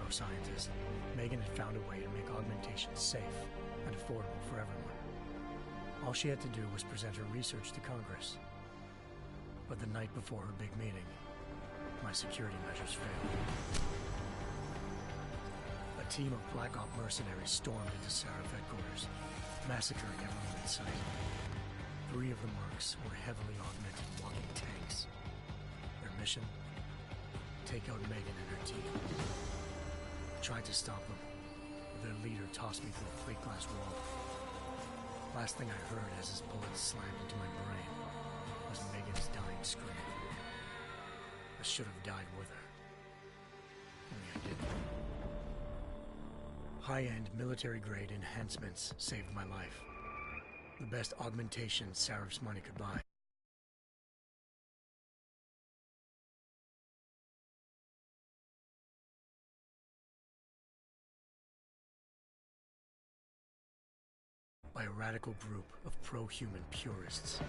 neuroscientist, Megan had found a way to make augmentation safe and affordable for everyone. All she had to do was present her research to Congress. But the night before her big meeting, my security measures failed. A team of Black Op mercenaries stormed into Seraph headquarters, massacring everyone in sight. 3 of the mercs were heavily augmented walking tanks. Their mission? Take out Megan and her team. I tried to stop them, but their leader tossed me through a plate glass wall. Last thing I heard as his bullets slammed into my brain was Megan's dying scream. I should have died with her. Only I didn't. High-end military-grade enhancements saved my life. The best augmentation Seraph's money could buy. By a radical group of pro-human purists.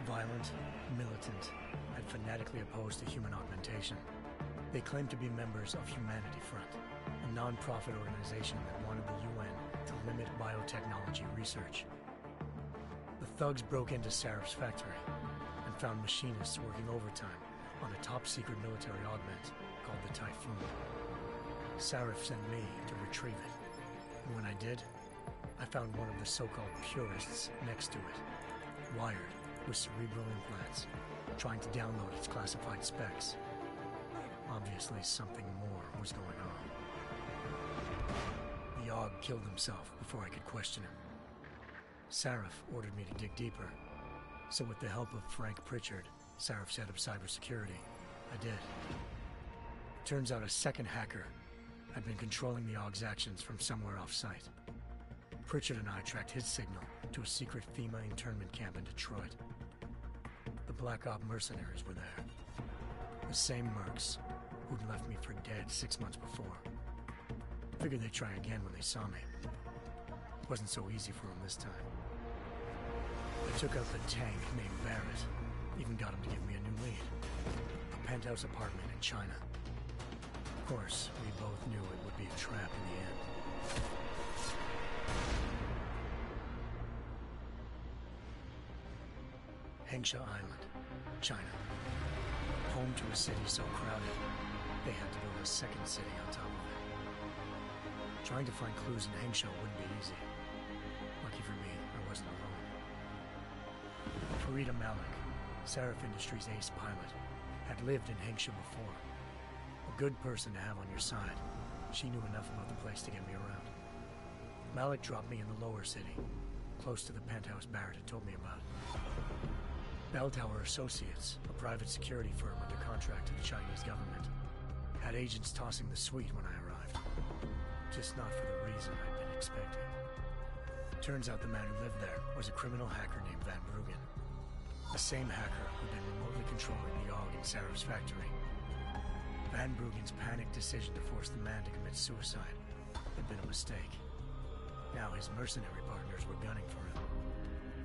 Violent, militant, and fanatically opposed to human augmentation. They claimed to be members of Humanity Front, a non-profit organization that wanted the UN to limit biotechnology research. The thugs broke into Seraph's factory and found machinists working overtime on a top-secret military augment called the Typhoon. Seraph sent me to retrieve it, and when I did, I found one of the so-called purists next to it, wired with cerebral implants, trying to download its classified specs. Obviously, something more was going on. The Aug killed himself before I could question him. Seraph ordered me to dig deeper, so with the help of Frank Pritchard, Seraph's head of cybersecurity, I did. Turns out a second hacker had been controlling the Aug's actions from somewhere off-site. Pritchard and I tracked his signal to a secret FEMA internment camp in Detroit. The Black Op mercenaries were there. The same mercs who'd left me for dead 6 months before. Figured they'd try again when they saw me. It wasn't so easy for them this time. I took out the tank named Barrett, even got him to give me a new lead. A penthouse apartment in China. Of course, we both knew it would be a trap in the end. Hengsha Island, China. Home to a city so crowded, they had to build a second city on top of it. Trying to find clues in Hengsha wouldn't be easy. Lucky for me, I wasn't alone. Farida Malik, Seraph Industries' ace pilot, had lived in Hengsha before. A good person to have on your side. She knew enough about the place to get me around. Malik dropped me in the lower city, close to the penthouse Barrett had told me about. Bell Tower Associates, a private security firm under contract to the Chinese government, had agents tossing the suite when I arrived. Just not for the reason I'd been expecting. Turns out the man who lived there was a criminal hacker named Van Bruggen. The same hacker who'd been remotely controlling the Aug in Sarah's factory. Van Bruggen's panicked decision to force the man to commit suicide had been a mistake. Now his mercenary partners were gunning for him,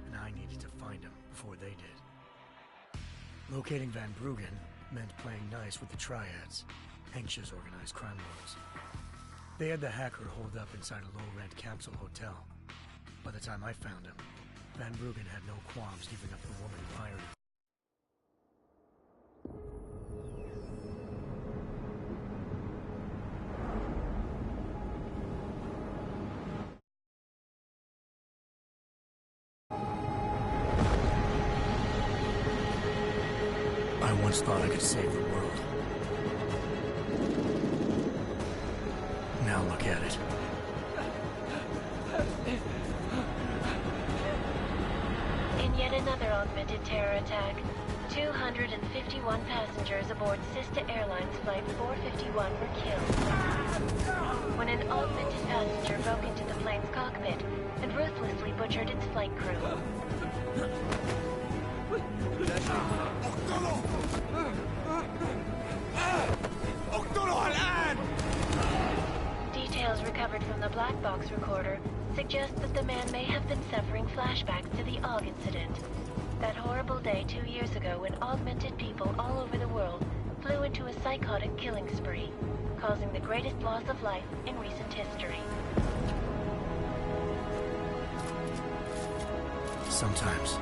and I needed to find him before they did. Locating Van Bruggen meant playing nice with the Triads, Hengsha's organized crime lords. They had the hacker holed up inside a low-rent capsule hotel. By the time I found him, Van Bruggen had no qualms giving up the woman who hired him. I once thought I could save the world. Now look at it. In yet another augmented terror attack, 251 passengers aboard Sister Airlines Flight 451 were killed when an augmented passenger broke into the plane's cockpit and ruthlessly butchered its flight crew. Details recovered from the black box recorder suggest that the man may have been suffering flashbacks to the Aug incident. That horrible day 2 years ago when augmented people all over the world flew into a psychotic killing spree, causing the greatest loss of life in recent history. Sometimes,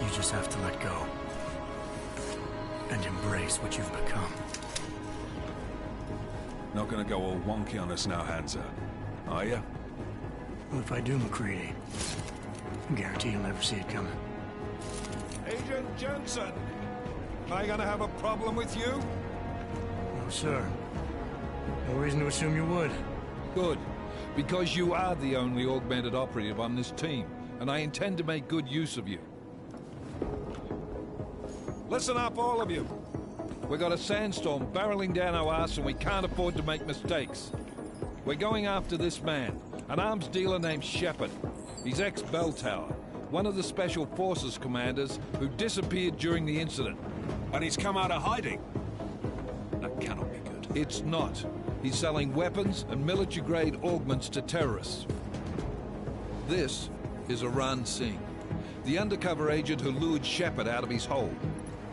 you just have to let go. And embrace what you've become. Not gonna go all wonky on us now, Hansa, are you? Well, if I do, McCready, I guarantee you'll never see it coming. Agent Jensen! Am I gonna have a problem with you? No, sir. No reason to assume you would. Good. Because you are the only augmented operative on this team, and I intend to make good use of you. Listen up, all of you. We got a sandstorm barreling down our arse and we can't afford to make mistakes. We're going after this man, an arms dealer named Shepard. He's ex-Bell Tower, one of the Special Forces commanders who disappeared during the incident. And he's come out of hiding. That cannot be good. It's not. He's selling weapons and military-grade augments to terrorists. This is Iran Singh, the undercover agent who lured Shepard out of his hole.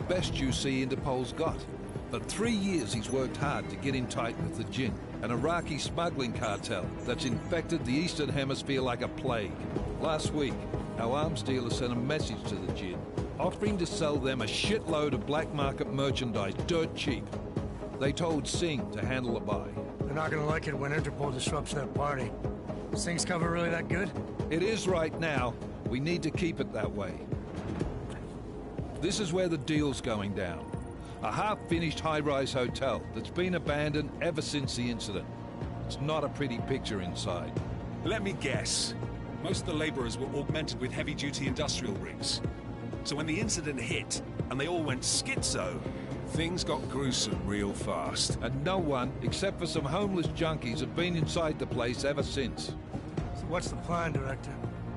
Best you see Interpol's got. For 3 years he's worked hard to get in tight with the Jinn, an Iraqi smuggling cartel that's infected the Eastern Hemisphere like a plague. Last week, our arms dealer sent a message to the Jinn, offering to sell them a shitload of black market merchandise dirt cheap. They told Singh to handle the buy. They're not gonna like it when Interpol disrupts their party. Is Singh's cover really that good? It is right now. We need to keep it that way. This is where the deal's going down. A half-finished high-rise hotel that's been abandoned ever since the incident. It's not a pretty picture inside. Let me guess. Most of the laborers were augmented with heavy-duty industrial rigs. So when the incident hit, and they all went schizo, things got gruesome real fast. And no one, except for some homeless junkies, have been inside the place ever since. So what's the plan, Director?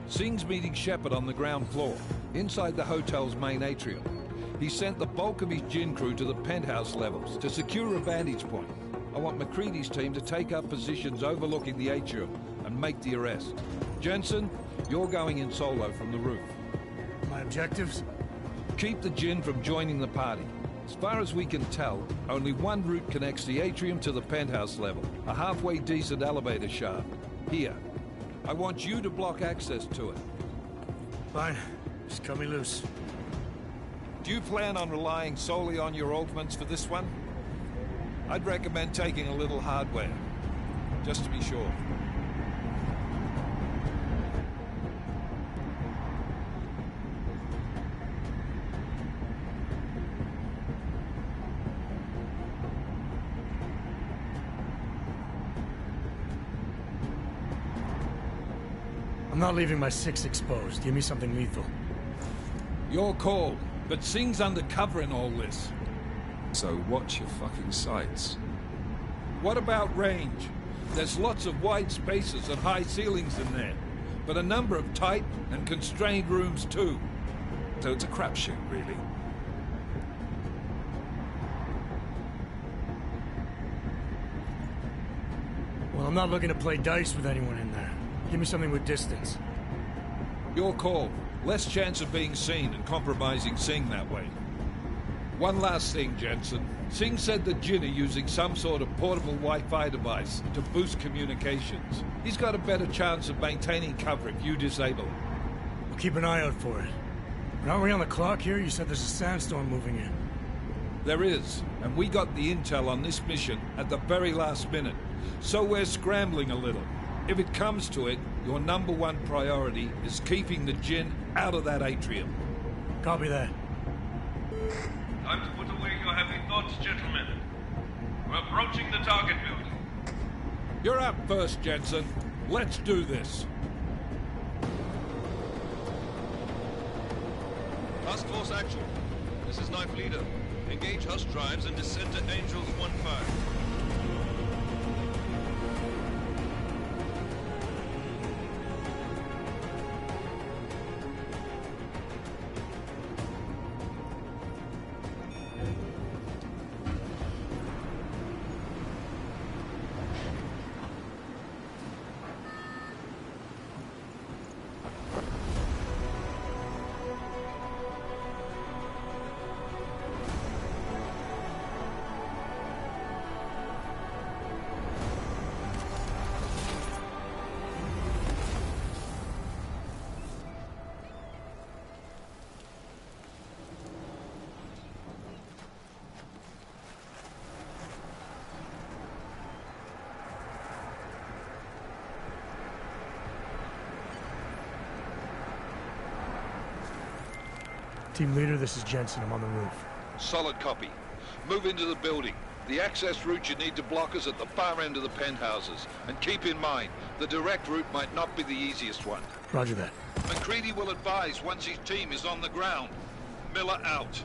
Singh's meeting Shepard on the ground floor, inside the hotel's main atrium. He sent the bulk of his Jinn crew to the penthouse levels to secure a vantage point. I want McCready's team to take up positions overlooking the atrium and make the arrest. Jensen, you're going in solo from the roof. My objectives? Keep the Jinn from joining the party. As far as we can tell, only one route connects the atrium to the penthouse level, a halfway decent elevator shaft. Here. I want you to block access to it. Fine. Just cut me loose. Do you plan on relying solely on your augments for this one? I'd recommend taking a little hardware, just to be sure. I'm not leaving my 6 exposed. Give me something lethal. Your call, but Singh's undercover in all this. So watch your fucking sights. What about range? There's lots of wide spaces and high ceilings in there, but a number of tight and constrained rooms too. So it's a crapshoot, really. Well, I'm not looking to play dice with anyone in there. Give me something with distance. Your call. Less chance of being seen and compromising Singh that way. One last thing, Jensen. Singh said the Jinn are using some sort of portable Wi-Fi device to boost communications. He's got a better chance of maintaining cover if you disable it. We'll keep an eye out for it. But aren't we on the clock here? You said there's a sandstorm moving in. There is, and we got the intel on this mission at the very last minute. So we're scrambling a little. If it comes to it, your #1 priority is keeping the Jinn out of that atrium. Copy that. Time to put away your heavy thoughts, gentlemen. We're approaching the target building. You're up first, Jensen. Let's do this. Task Force action. This is Knife Leader. Engage Hush drives and descend to Angels 1-5. Team leader, this is Jensen. I'm on the roof. Solid copy. Move into the building. The access route you need to block is at the far end of the penthouses. And keep in mind, the direct route might not be the easiest one. Roger that. McCready will advise once his team is on the ground. Miller out.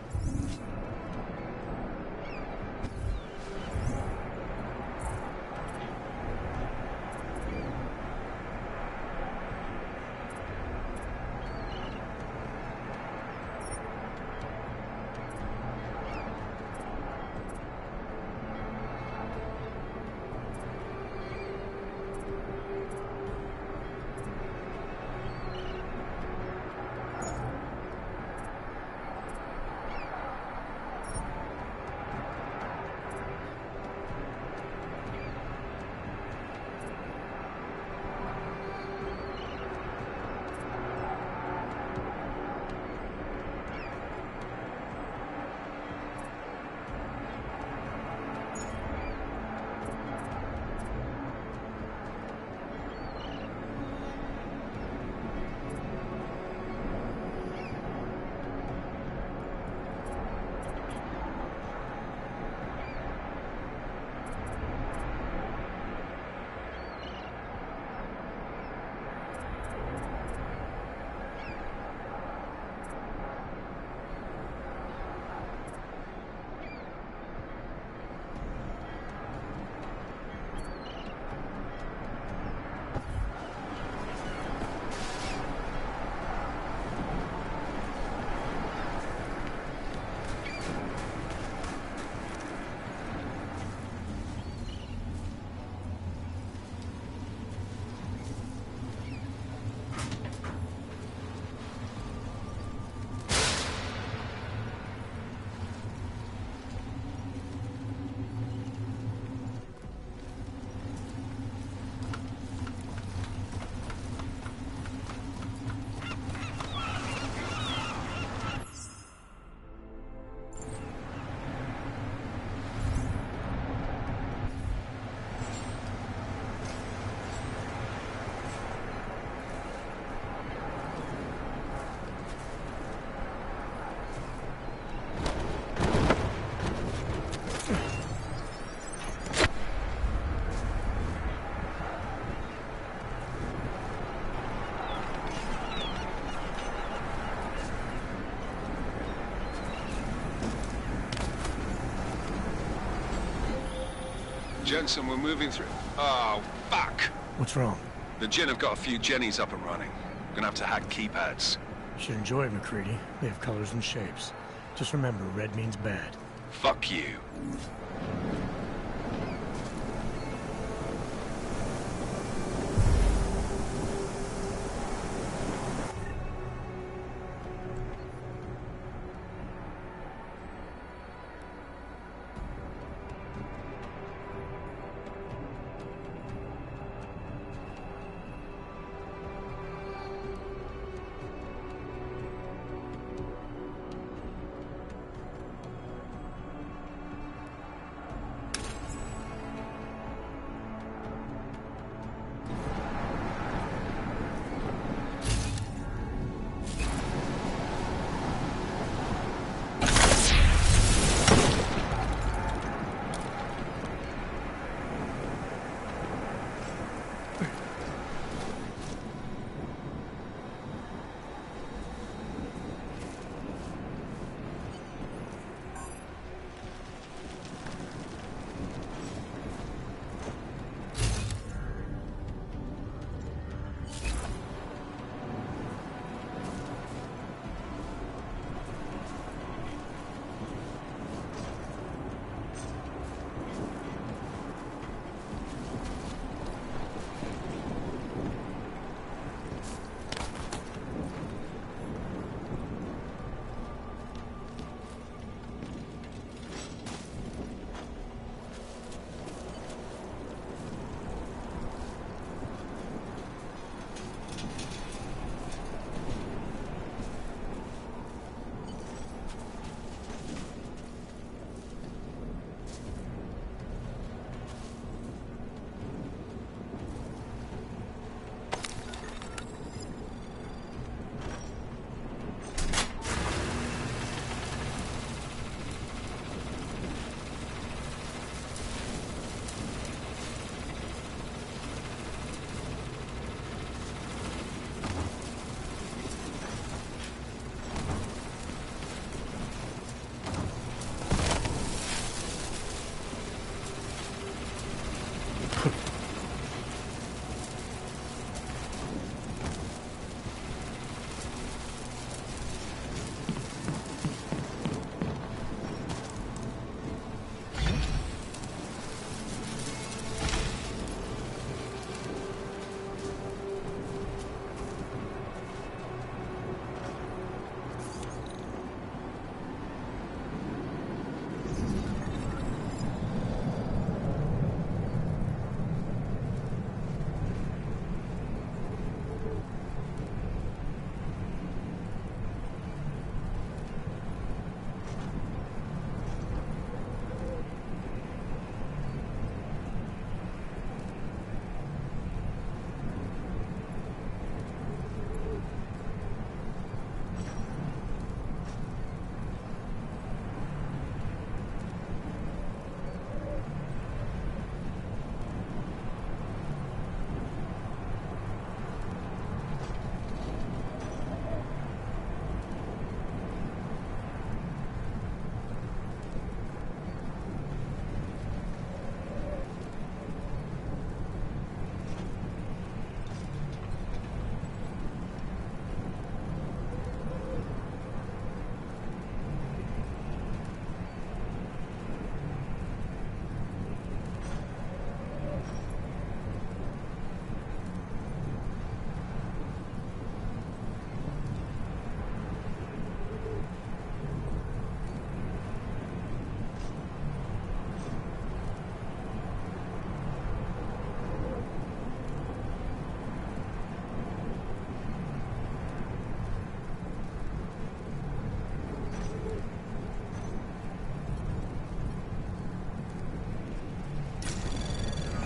Jensen, we're moving through. Oh, fuck! What's wrong? The Jinn have got a few Jennies up and running. Gonna have to hack keypads. You should enjoy it, McCready. They have colors and shapes. Just remember, red means bad. Fuck you.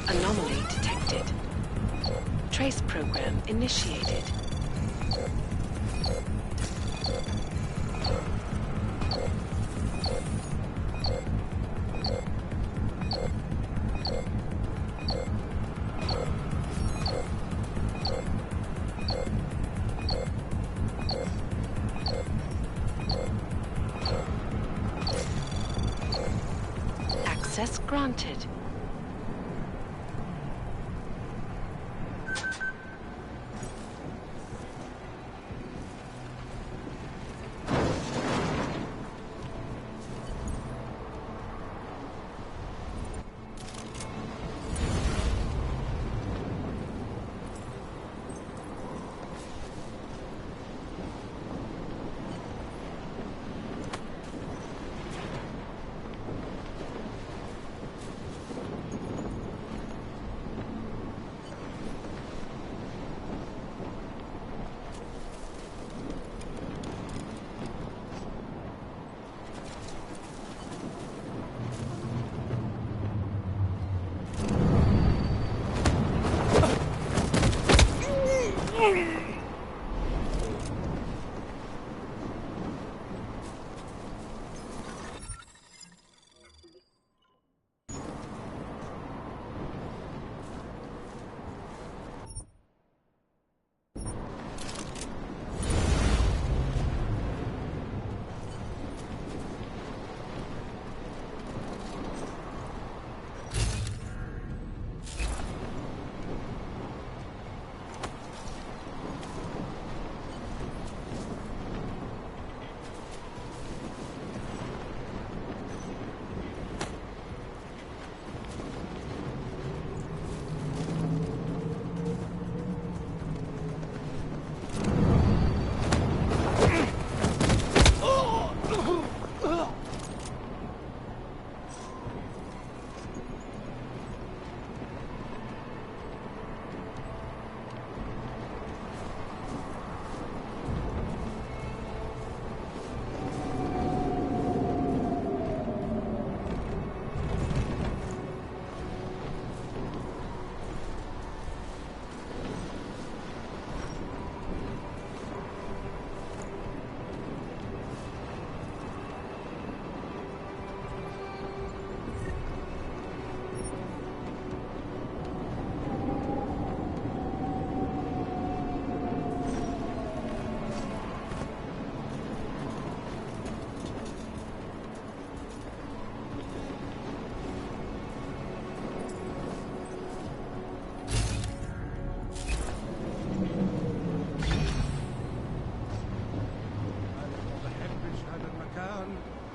Anomaly detected. Trace program initiated. Access granted.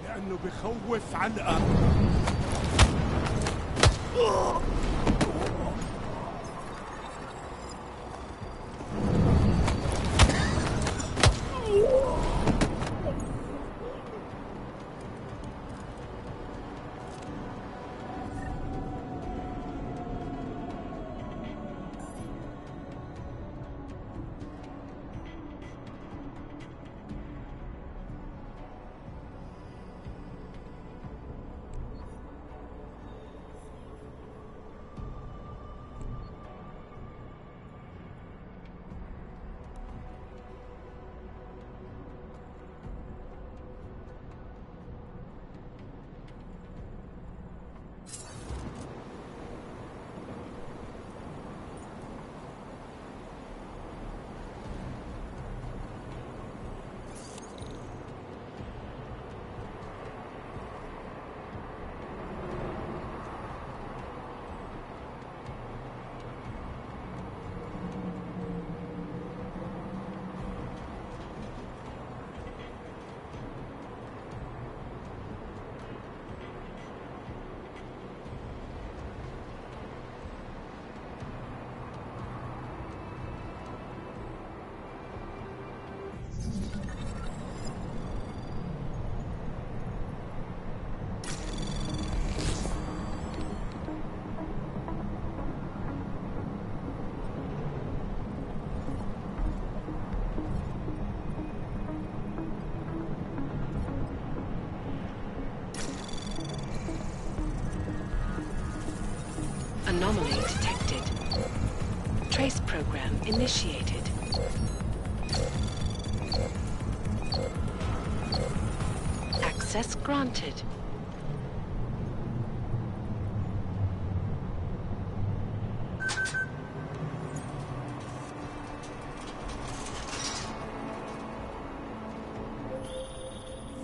لأنه بخوف علقة. Anomaly detected. Trace program initiated. Access granted.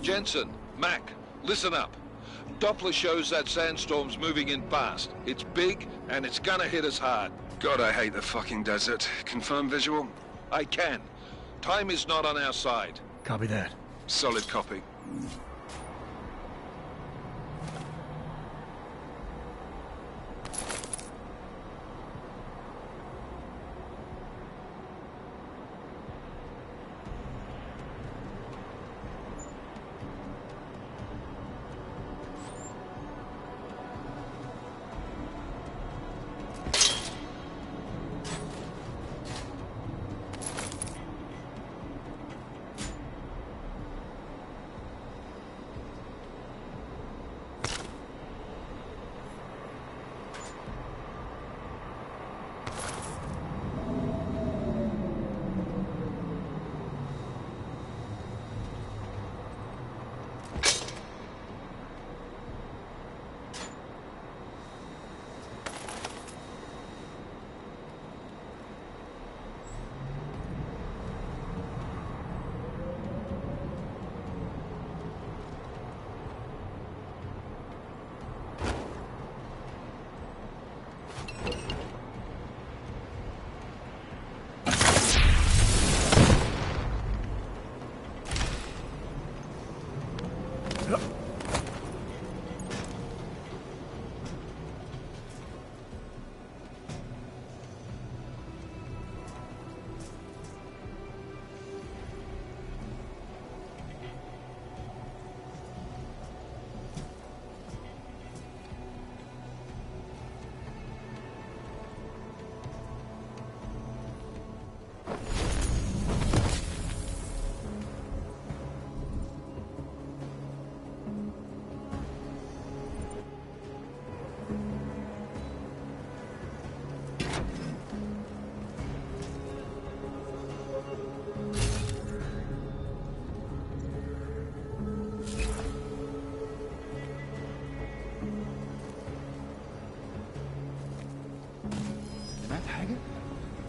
Jensen, Mac, listen up. Doppler shows that sandstorm's moving in fast. It's big, and it's gonna hit us hard. God, I hate the fucking desert. Confirm visual? I can. Time is not on our side. Copy that. Solid copy.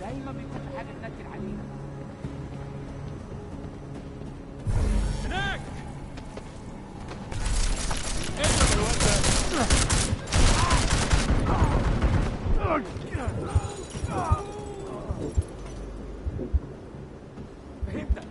دايما بيكون في حاجه تنكد علينا. هناك فهمت.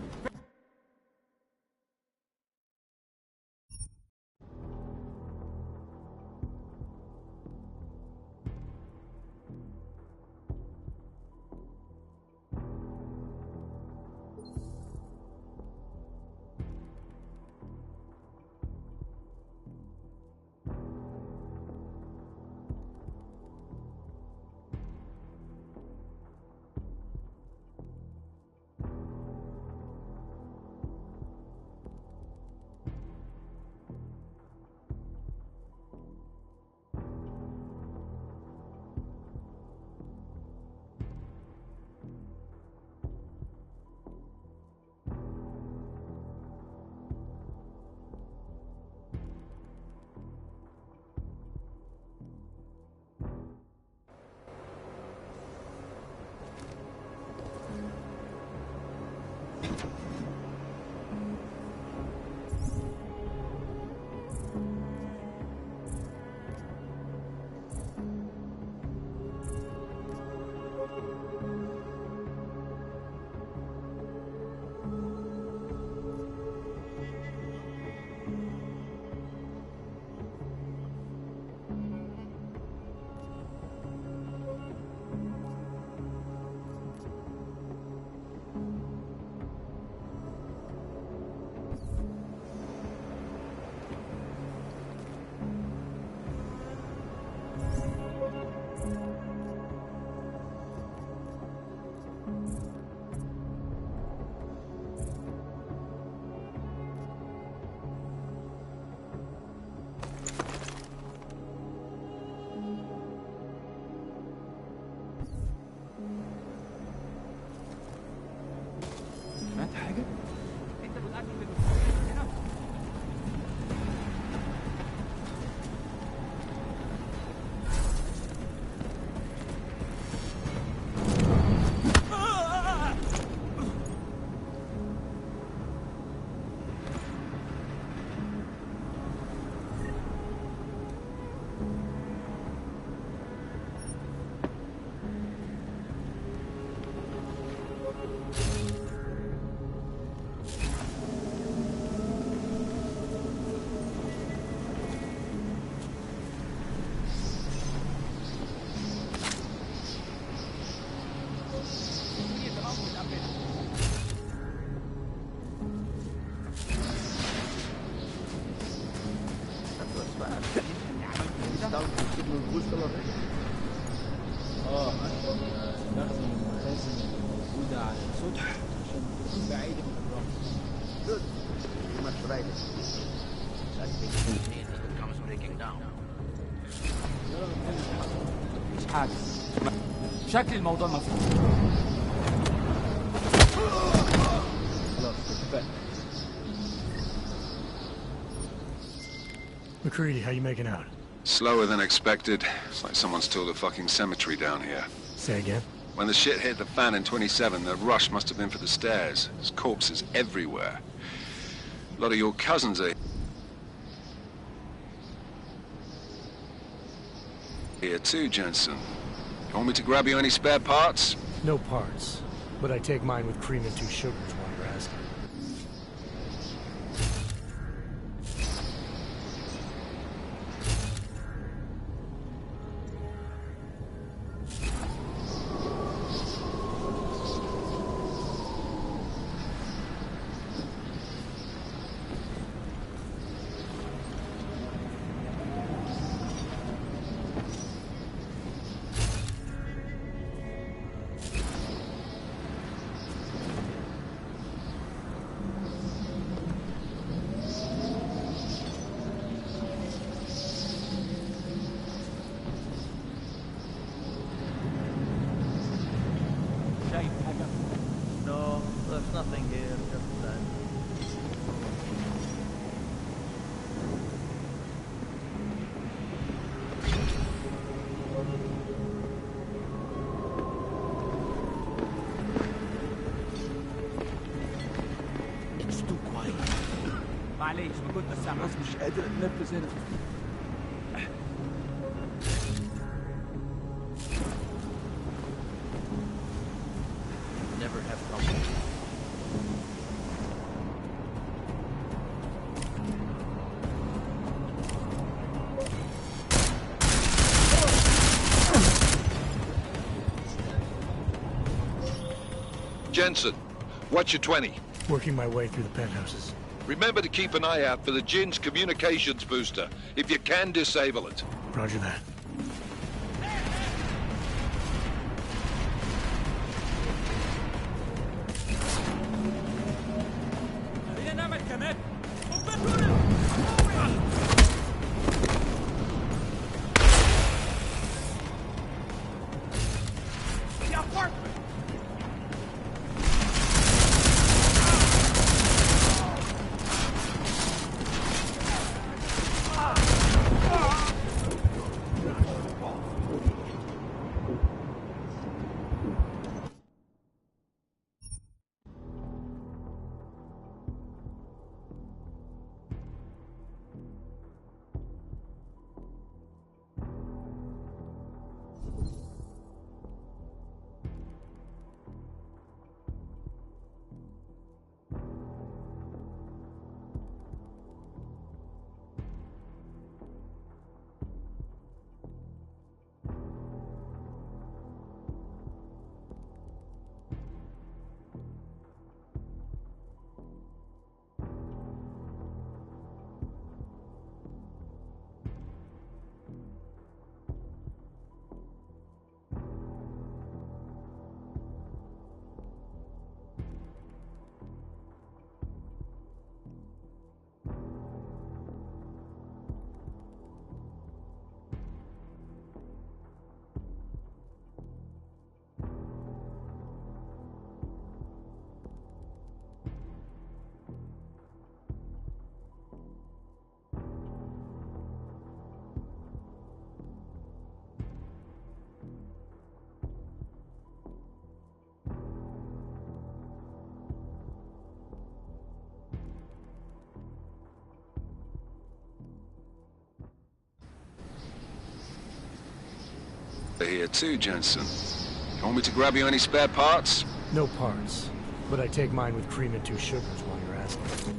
مش حاجة شكل الموضوع مفهوم. خلاص اتفقنا. McCready, how you making out? Slower than expected. It's like someone's tilled a fucking cemetery down here. Say again? When the shit hit the fan in 27, the rush must have been for the stairs. There's corpses everywhere. A lot of your cousins are here too, Jensen. You want me to grab you any spare parts? No parts, but I take mine with cream and 2 sugars while you're asking. No, there's nothing here, just that. It's too quiet. معليش ما كنت سامع. بس مش قادر اتنفس هنا. Never have trouble. Jensen, what's your 20? Working my way through the penthouses. Remember to keep an eye out for the Jinn's communications booster. If you can, disable it. Roger that. Here too, Jensen. You want me to grab you any spare parts? No parts, but I take mine with cream and 2 sugars while you're asking.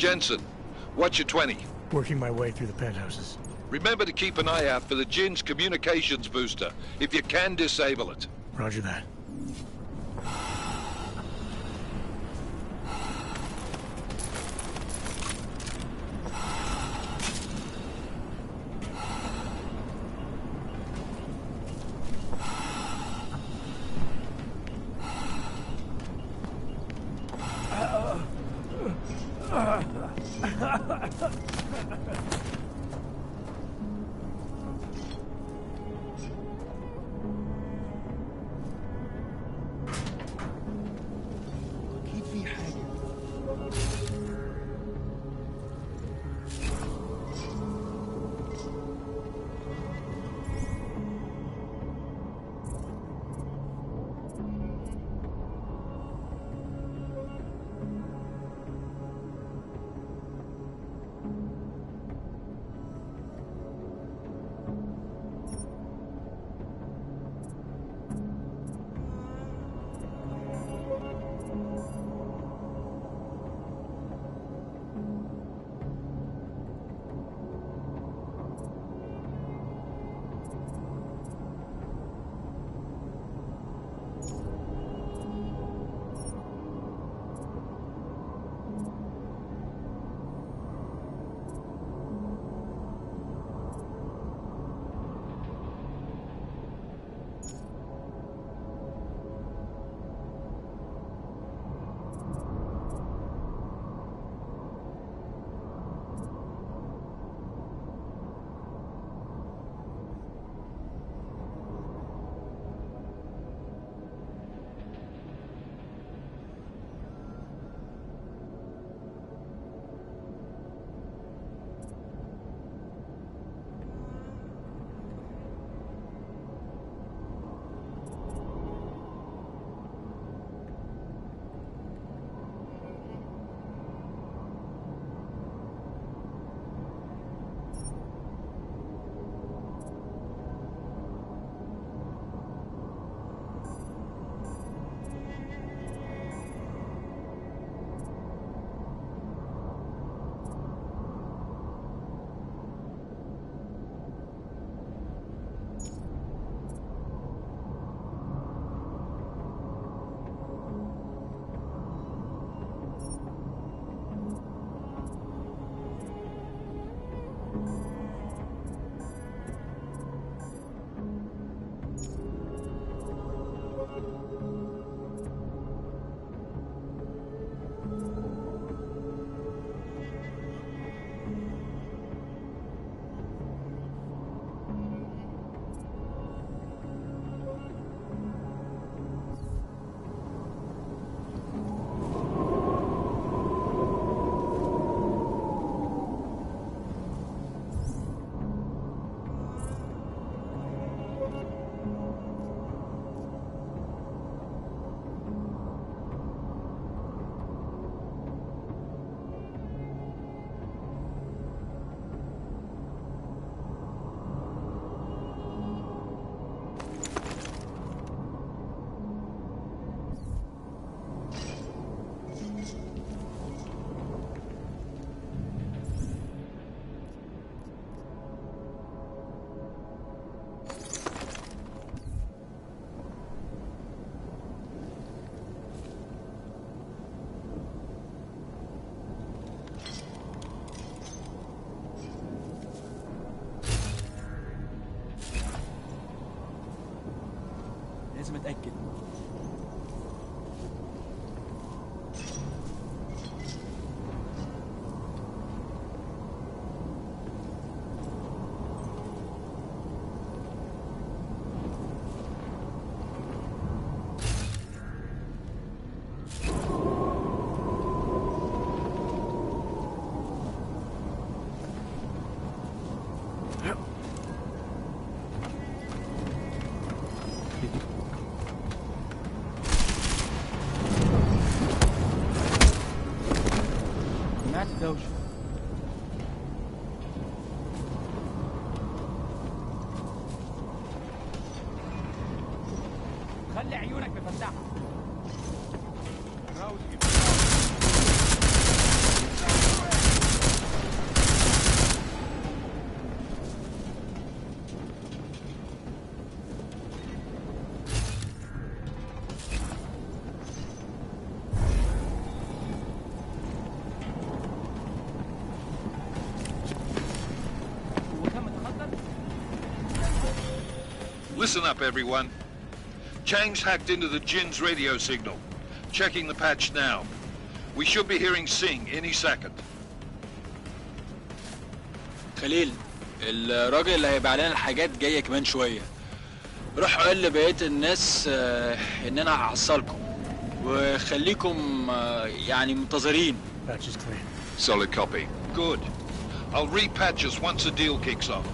Jensen, what's your 20? Working my way through the penthouses. Remember to keep an eye out for the Jinn's communications booster. If you can, disable it. Roger that. اتاكد. دوشة. خلي عيونك مفتحة. Listen up, everyone. Chang's hacked into the Jin's radio signal. Checking the patch now. We should be hearing Singh any second. خليل، الراجل اللي هيبيع لنا الحاجات جايه كمان شويه. روح قول لبقيه الناس ان انا هحصلكم وخليكم يعني منتظرين. Patch is clear. Solid copy. Good. I'll repatch us once the deal kicks off.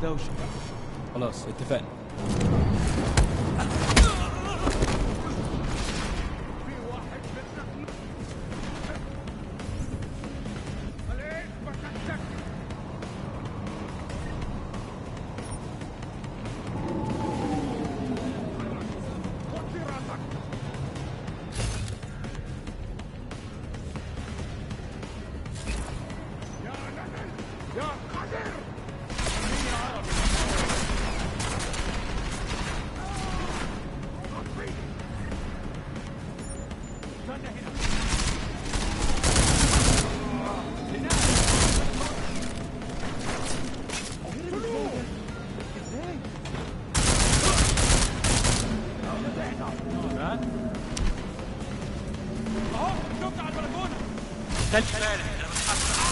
دوشة. خلاص اتفقنا. يا خلي بالك انا بتحصل.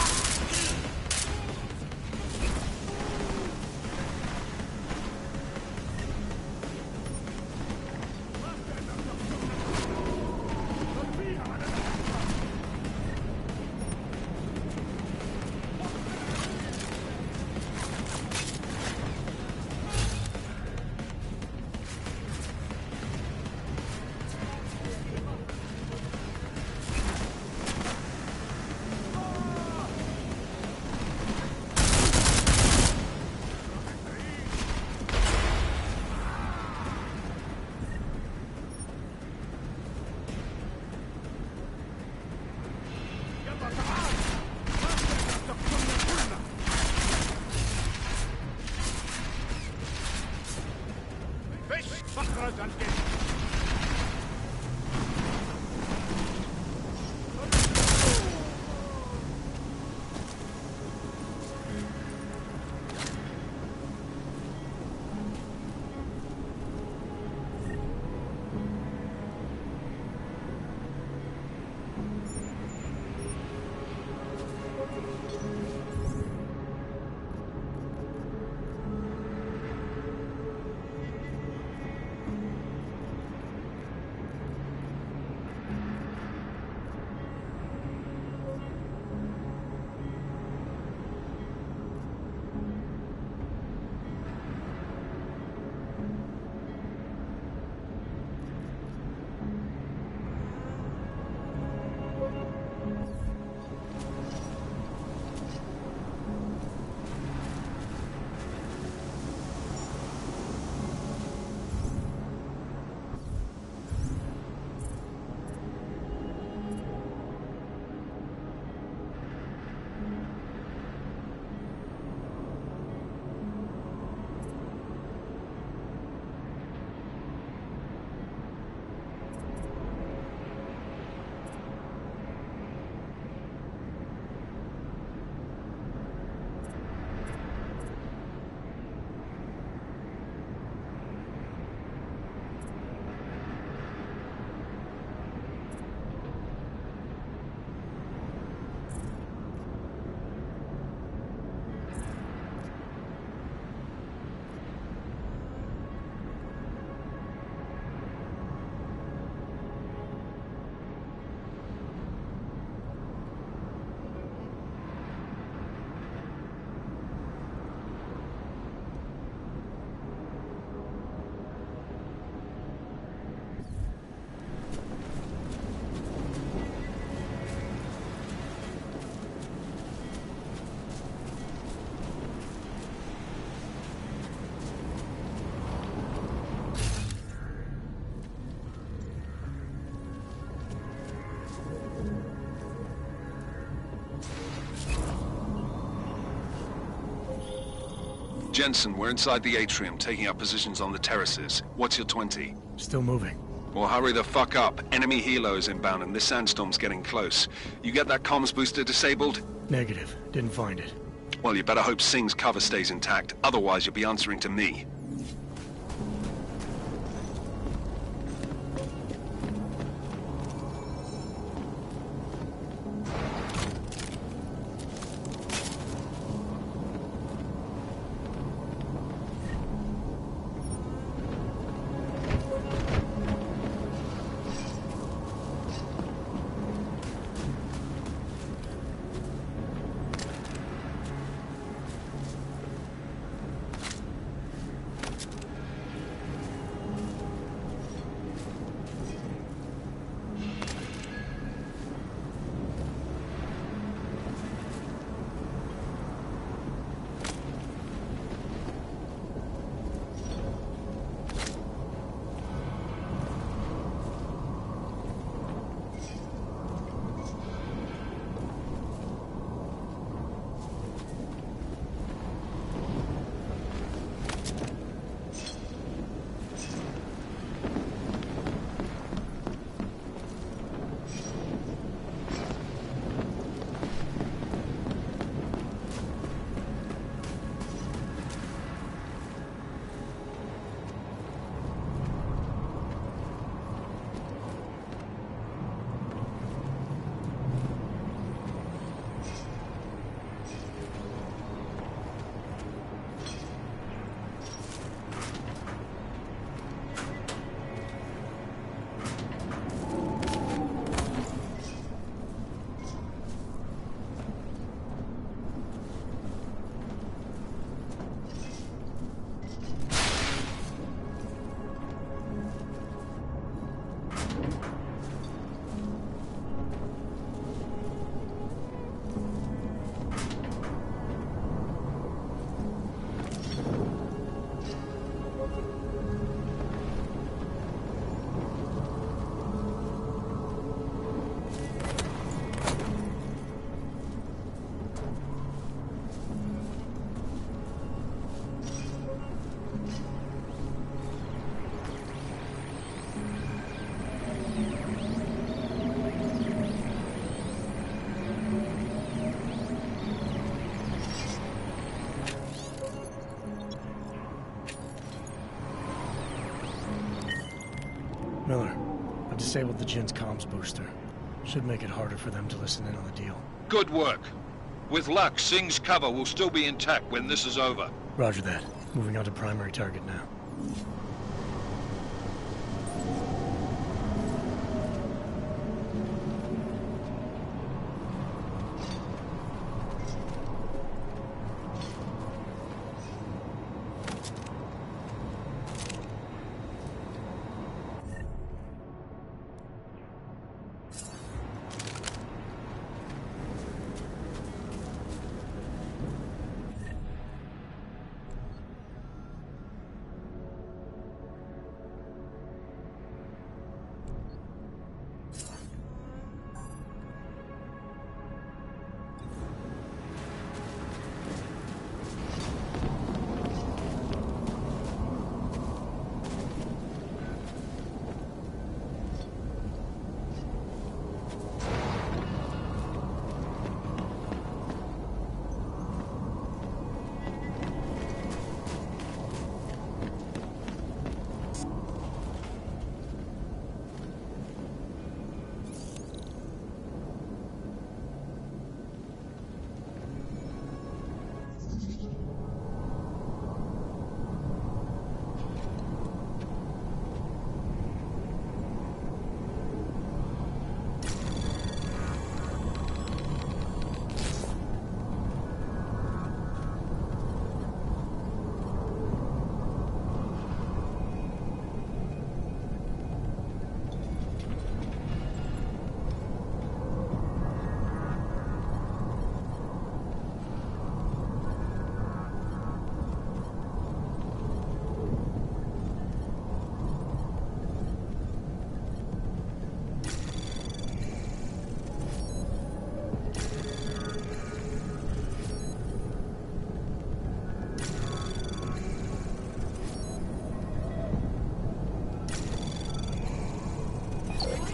Jensen, we're inside the atrium, taking up positions on the terraces. What's your 20? Still moving. Well, hurry the fuck up. Enemy helos inbound and this sandstorm's getting close. You get that comms booster disabled? Negative. Didn't find it. Well, you better hope Singh's cover stays intact. Otherwise, you'll be answering to me. Miller, I disabled the Jin's comms booster. Should make it harder for them to listen in on the deal. Good work. With luck, Singh's cover will still be intact when this is over. Roger that. Moving on to primary target now.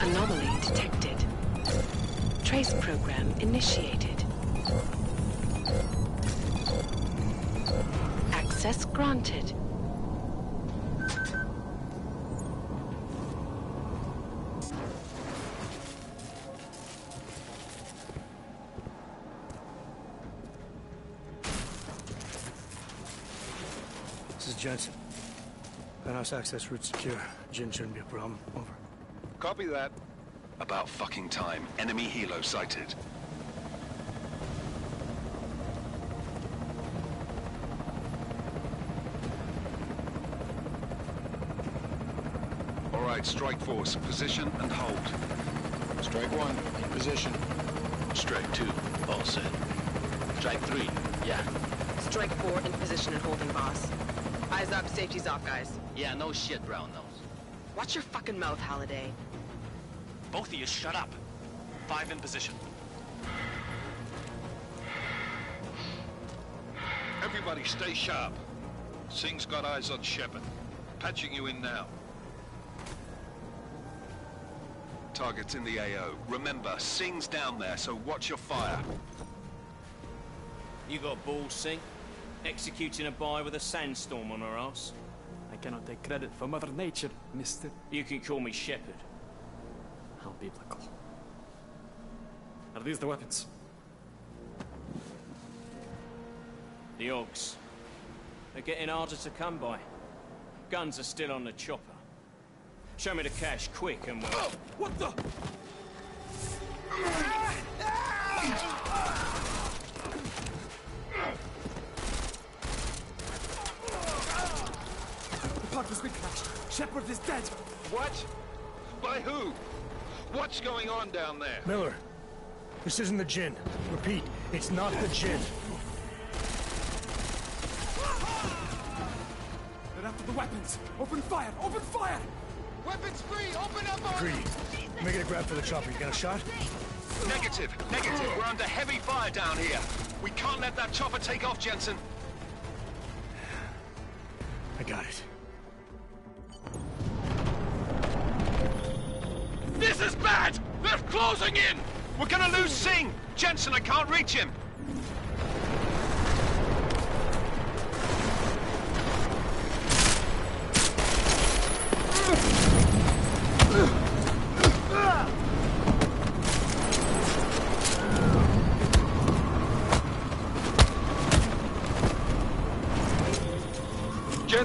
Anomaly detected. Trace program initiated. Access granted. This is Jensen. Penthouse access route secure. Jin shouldn't be a problem. Over. Copy that. About fucking time. Enemy helo sighted. All right, Strike Force, position and hold. Strike 1, in position. Strike 2, all set. Strike 3, yeah. Strike 4 in position and holding, boss. Eyes up, safety's off, guys. Yeah, no shit, brown nose. Watch your fucking mouth, Halliday. Both of you shut up. 5 in position. Everybody stay sharp. Singh's got eyes on Shepard. Patching you in now. Target's in the AO. Remember, Singh's down there, so watch your fire. You got balls, Singh? Executing a buy with a sandstorm on her ass? I cannot take credit for Mother Nature, mister. You can call me Shepard. How biblical. Are these the weapons? The Augs. They're getting harder to come by. Guns are still on the chopper. Show me the cash, quick, and we'll... Oh, what the? The part was clashed. Shepard is dead. What? By who? What's going on down there? Miller, this isn't the Jin. Repeat, it's not the Jin. They're after the weapons. Open fire! Open fire! Weapons free! Open up! Agreed. Making a grab for the chopper. You got a shot? Negative. Negative. We're under heavy fire down here. We can't let that chopper take off, Jensen. I got it. This is bad! They're closing in! We're gonna lose Singh! Jensen, I can't reach him!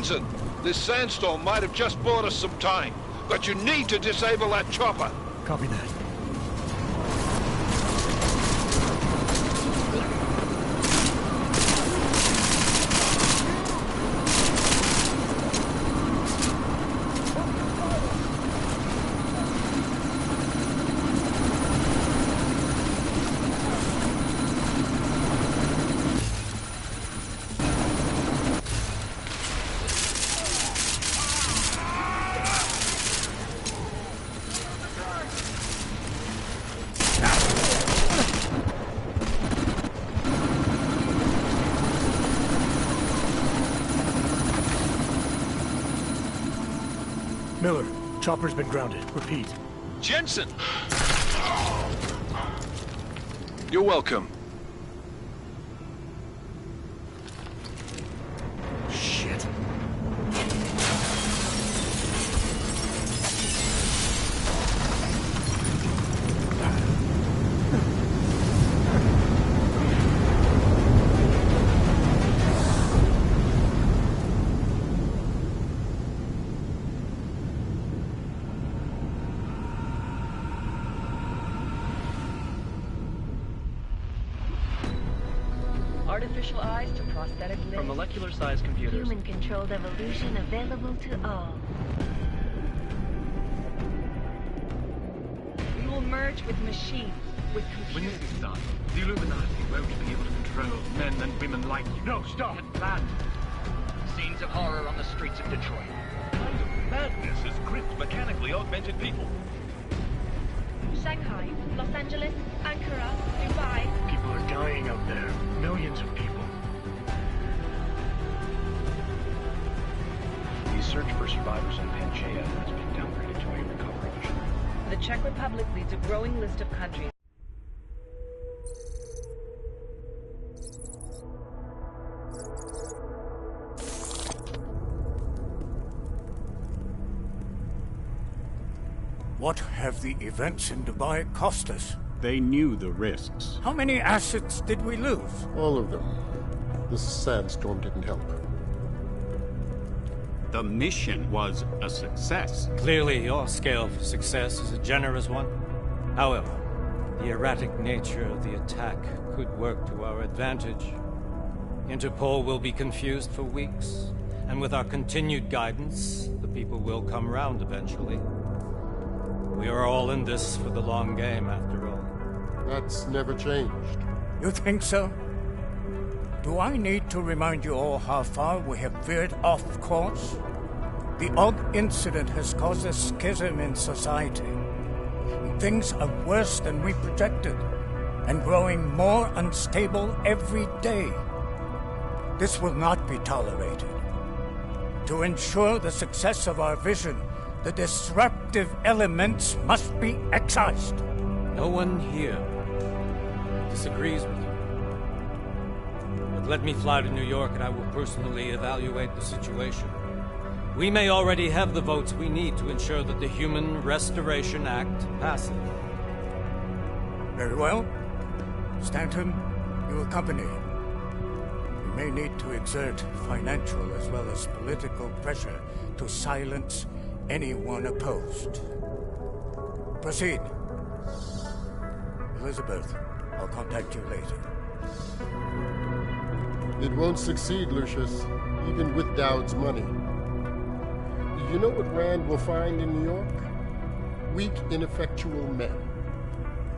Jensen, this sandstorm might have just bought us some time, but you need to disable that chopper. Copy that. Miller, chopper's been grounded. Repeat. Jensen! You're welcome. Shit. Artificial eyes to prosthetic limbs. From molecular-sized computers. Human-controlled evolution available to all. We will merge with machines, with computers. When this is done, the Illuminati won't be able to control men and women like you. No, stop! Land. Scenes of horror on the streets of Detroit. What kind of madness has gripped mechanically augmented people? Shanghai, Los Angeles, Ankara, Dubai. People are dying out there. Millions of people. The search for survivors in Panchaea has been downgraded to a recovery mission. The Czech Republic leads a growing list of countries. What have the events in Dubai cost us? They knew the risks. How many assets did we lose? All of them. This sandstorm didn't help. The mission was a success. Clearly, your scale for success is a generous one. However, the erratic nature of the attack could work to our advantage. Interpol will be confused for weeks, and with our continued guidance, the people will come round eventually. We are all in this for the long game, after all. That's never changed. You think so? Do I need to remind you all how far we have veered off course? The Og incident has caused a schism in society. Things are worse than we projected, and growing more unstable every day. This will not be tolerated. To ensure the success of our vision, the disruptive elements must be excised. No one here disagrees with you. But let me fly to New York and I will personally evaluate the situation. We may already have the votes we need to ensure that the Human Restoration Act passes. Very well. Stanton, you accompany. We may need to exert financial as well as political pressure to silence anyone opposed. Proceed. Elizabeth, I'll contact you later. It won't succeed, Lucius, even with Dowd's money. You know what Rand will find in New York? Weak, ineffectual men.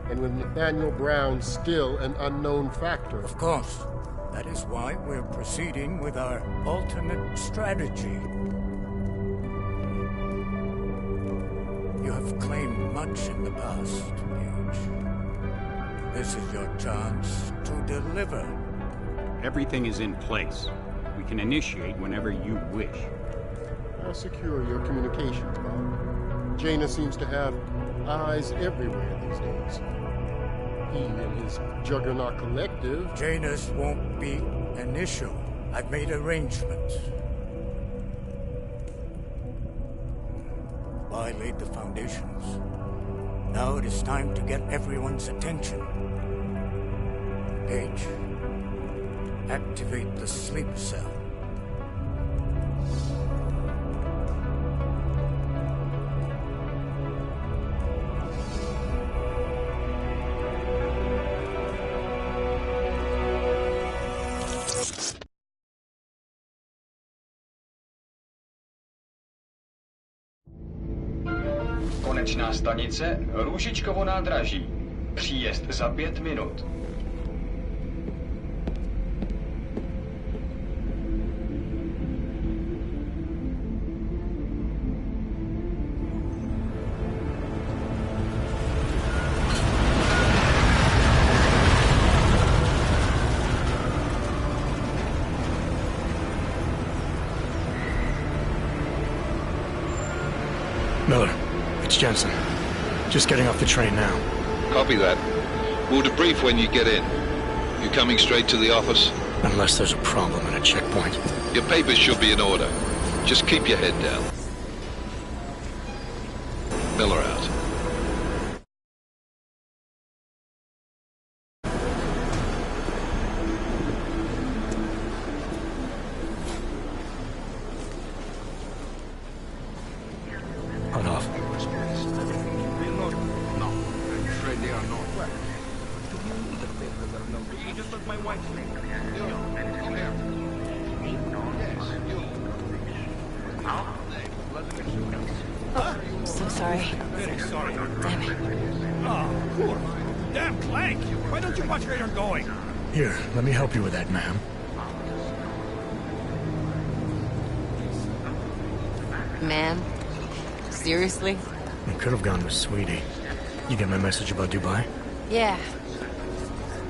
And with Nathaniel Brown still an unknown factor. Of course. That is why we're proceeding with our alternate strategy. You have claimed much in the past, Huge. This is your chance to deliver. Everything is in place. We can initiate whenever you wish. I'll secure your communications, Bob. Jaina seems to have eyes everywhere these days. He and his Juggernaut Collective... Jaina's won't be an issue. I've made arrangements. I laid the foundations. Now it is time to get everyone's attention. Page, activate the sleep cell. Konečná stanice Růžičkovo nádraží. Příjezd za 5 minut. Miller, it's Jensen. Just getting off the train now. Copy that. We'll debrief when you get in. You coming straight to the office? Unless there's a problem at a checkpoint. Your papers should be in order. Just keep your head down. Miller out. Hold off. No, I'm afraid they are not. You just look my wife's name. So sorry. Very sorry. Damn it. Oh, poor. Damn Clank. Why don't you watch where you're going? Here, let me help you with that, ma'am. Ma'am? Seriously? I could have gone with Sweetie. You get my message about Dubai? Yeah.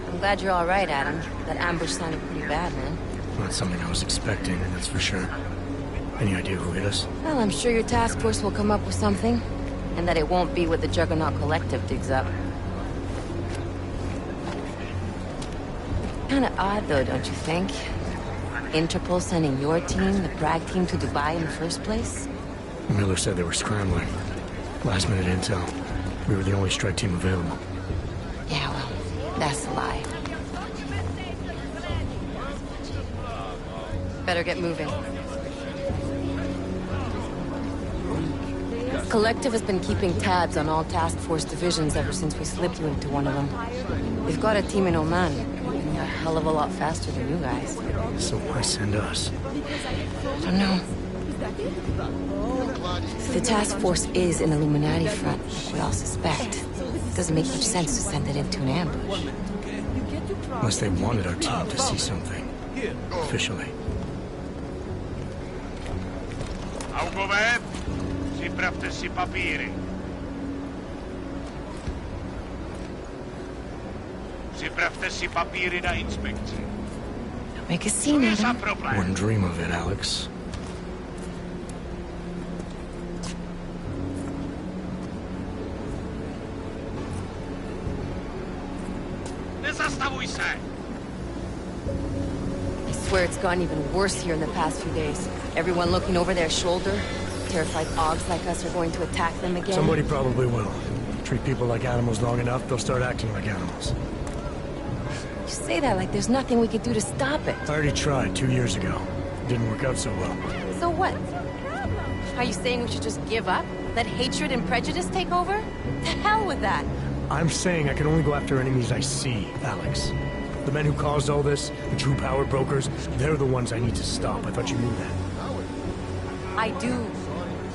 I'm glad you're all right, Adam. That ambush sounded pretty bad, man. Not something I was expecting, that's for sure. Any idea who hit us? Well, I'm sure your task force will come up with something. And that it won't be what the Juggernaut Collective digs up. Kinda odd, though, don't you think? Interpol sending your team, the Prague team, to Dubai in the first place? Miller said they were scrambling. Last minute intel. We were the only strike team available. Yeah, well, that's a lie. Better get moving. Collective has been keeping tabs on all task force divisions ever since we slipped you into one of them. They've got a team in Oman, and they're a hell of a lot faster than you guys. So why send us? I don't know. If the task force is an Illuminati front, we all suspect, it doesn't make much sense to send it into an ambush. Unless they wanted our team to see something. Officially. Augové, připravte si papíry. Připravte si papíry na inspekci. Don't make a scene, Adam. Wouldn't dream of it, Alex. Nezastavuj se! I swear it's gotten even worse here in the past few days. Everyone looking over their shoulder. Terrified Augs like us are going to attack them again. Somebody probably will. Treat people like animals long enough, they'll start acting like animals. You say that like there's nothing we could do to stop it. I already tried 2 years ago. Didn't work out so well. So what? Are you saying we should just give up? Let hatred and prejudice take over? To hell with that! I'm saying I can only go after enemies I see, Alex. The men who caused all this, the true power brokers, they're the ones I need to stop. I thought you knew that. I do.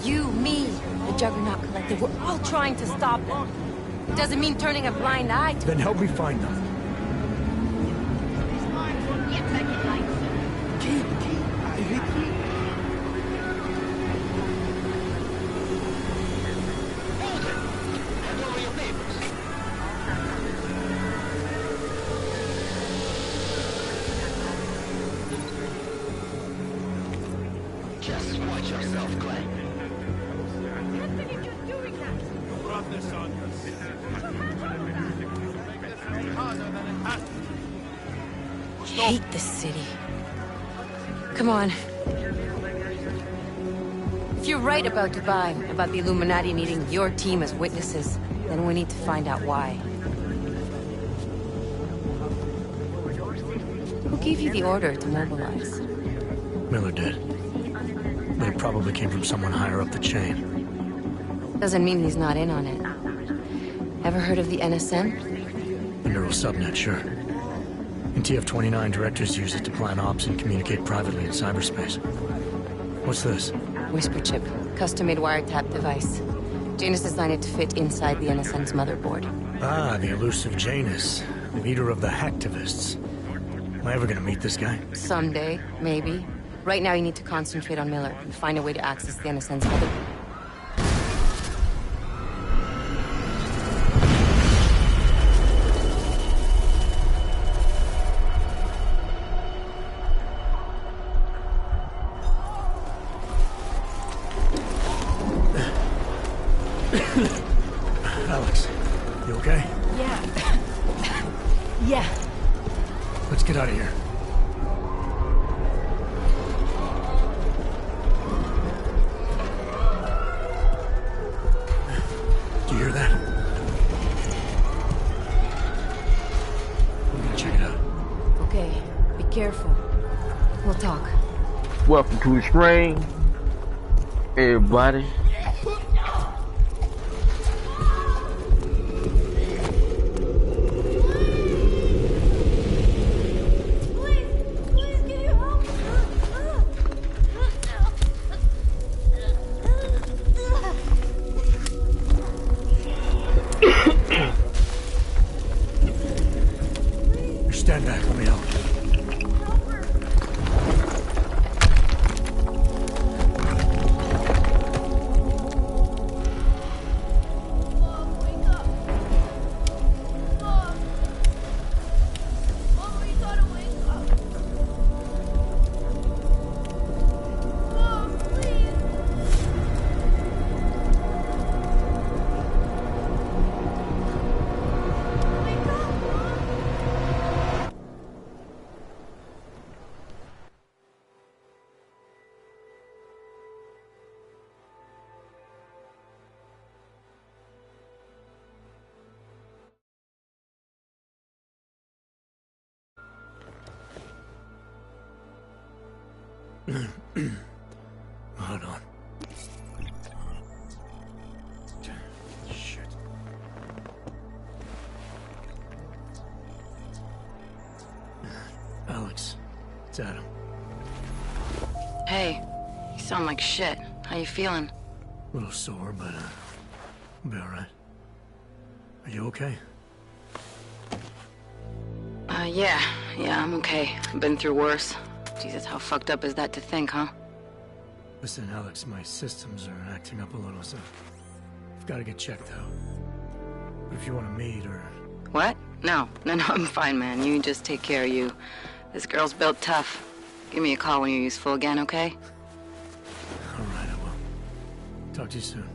You, me, the Juggernaut Collective, we're all trying to stop them. It doesn't mean turning a blind eye to Then help me find them. Just watch yourself, Clank. hate this city. Come on. If you're right about Dubai, about the Illuminati needing your team as witnesses, then we need to find out why. Who gave you the order to mobilize? Miller did. But it probably came from someone higher up the chain. Doesn't mean he's not in on it. Ever heard of the NSN? The neural subnet, sure. In TF-29, directors use it to plan ops and communicate privately in cyberspace. What's this? Whisper chip. Custom-made wiretap device. Janus designed it to fit inside the NSN's motherboard. Ah, the elusive Janus, leader of the hacktivists. Am I ever gonna meet this guy? Someday, maybe. Right now you need to concentrate on Miller and find a way to access the NSN's motherboard. Alex, you okay? Yeah. Yeah. Let's get out of here. Do you hear that? I'm gonna check it out. Okay, be careful. We'll talk. Welcome to the screen, everybody. Stand back, let me help. Hold on. Shit. Alex, it's Adam. Hey, you sound like shit. How you feeling? A little sore, but I'll be alright. Are you okay? Yeah, I'm okay. I've been through worse. Jesus, how fucked up is that to think, huh? Listen, Alex, my systems are acting up a little, so I've got to get checked out. But if you want to meet or... What? No, I'm fine, man. You just take care of you. This girl's built tough. Give me a call when you're useful again, okay? Alright, I will. Talk to you soon.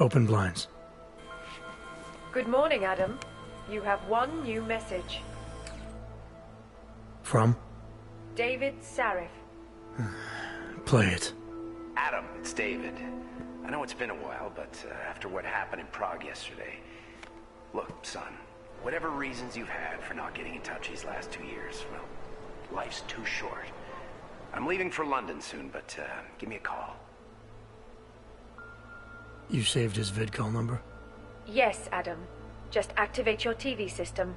Open blinds. Good morning, Adam. You have one new message. From? David Sarif. Play it. Adam, it's David. I know it's been a while, but after what happened in Prague yesterday... Look, son, whatever reasons you've had for not getting in touch these last 2 years, well, life's too short. I'm leaving for London soon, but give me a call. You saved his vidcall number? Yes, Adam. Just activate your TV system.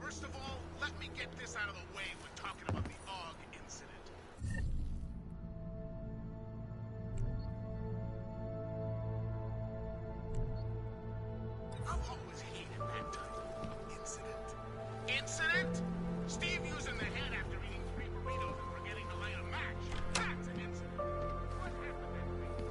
First of all, let me get this out of the way when talking about the AUG incident. I've always hated that title. Incident. Incident? Steve using the head after eating 3 burritos and forgetting to light a match. That's an incident. What happened that week?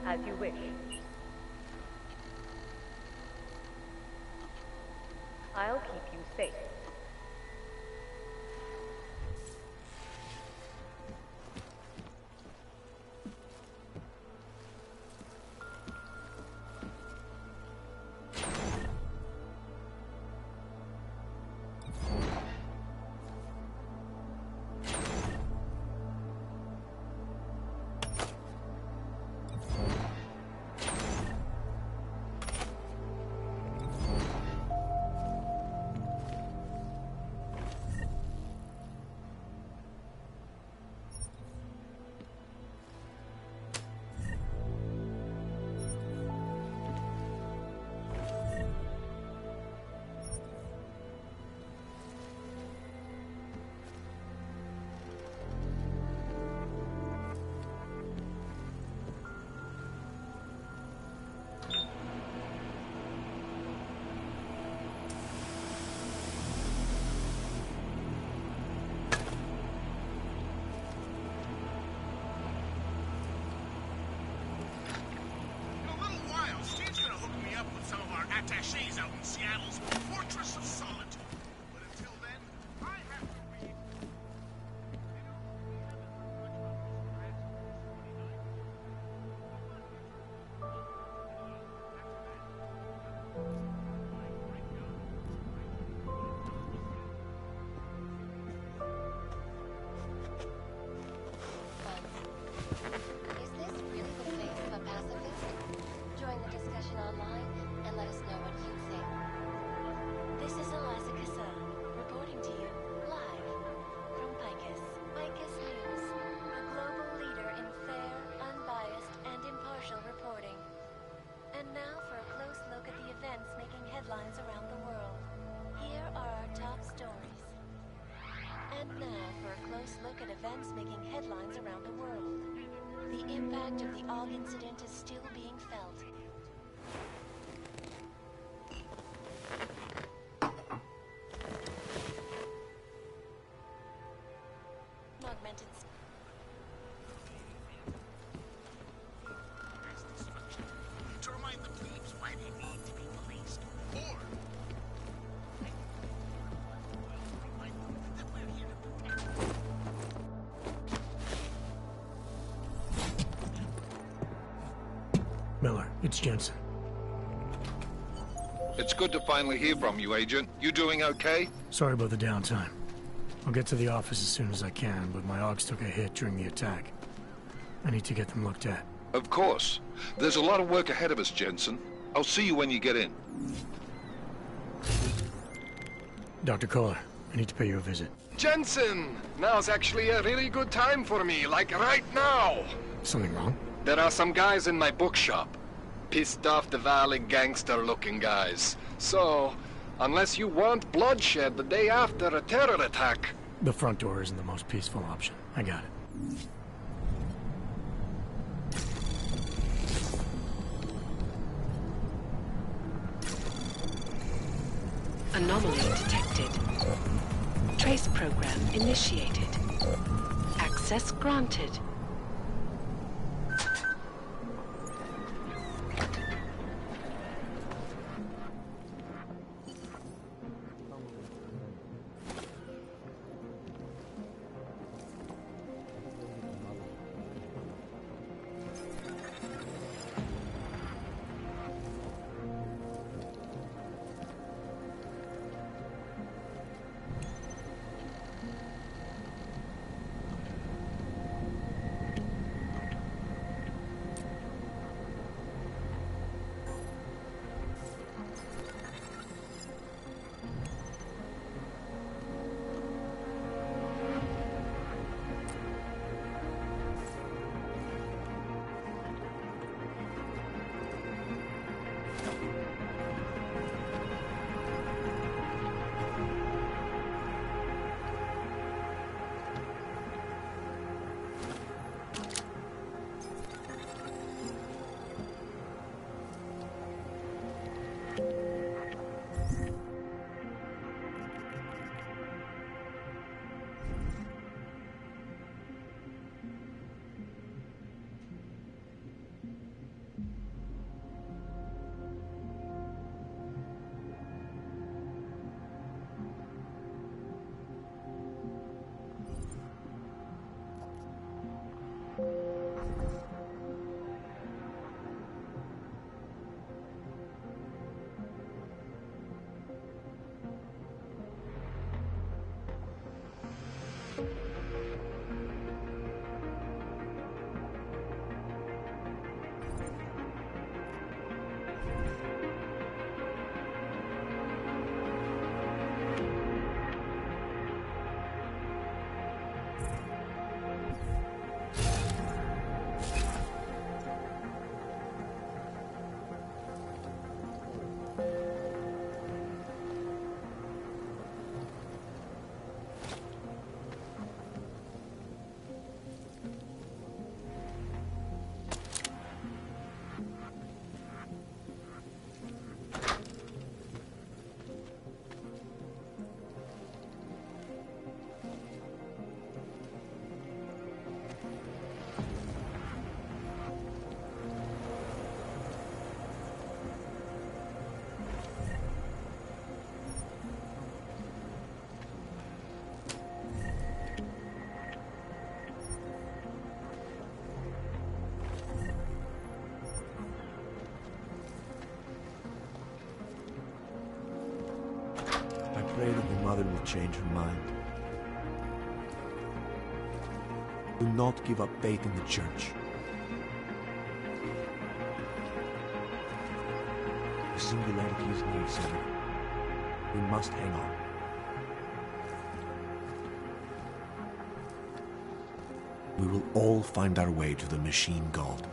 As you wish. I'll keep you safe. cliches out in Seattle's Fortress of Solitude. But until then, I have to read. Is this really the face of a pacifist? Join the discussion online and let us know what you think. This is Eliza Kassan, reporting to you live from Picus. Picus News, a global leader in fair, unbiased, and impartial reporting. And now for a close look at the events making headlines around the world. Here are our top stories. And now for a close look at events making headlines around the world. The impact of the AUG incident is still being felt. Augmented. To remind the plebes why they need to be policed. Or remind them that we're here to protect them. Miller, it's Jensen. It's good to finally hear from you, Agent. You doing okay? Sorry about the downtime. I'll get to the office as soon as I can, but my AUGs took a hit during the attack. I need to get them looked at. Of course. There's a lot of work ahead of us, Jensen. I'll see you when you get in. Dr. Kohler, I need to pay you a visit. Jensen! Now's actually a really good time for me, like right now! Something wrong? There are some guys in my bookshop. Pissed off the Valley gangster-looking guys. So, unless you want bloodshed the day after a terror attack... The front door isn't the most peaceful option. I got it. Anomaly detected. Trace program initiated. Access granted. change her mind. Do not give up faith in the Church. The singularity is near, Senator. We must hang on. We will all find our way to the Machine God.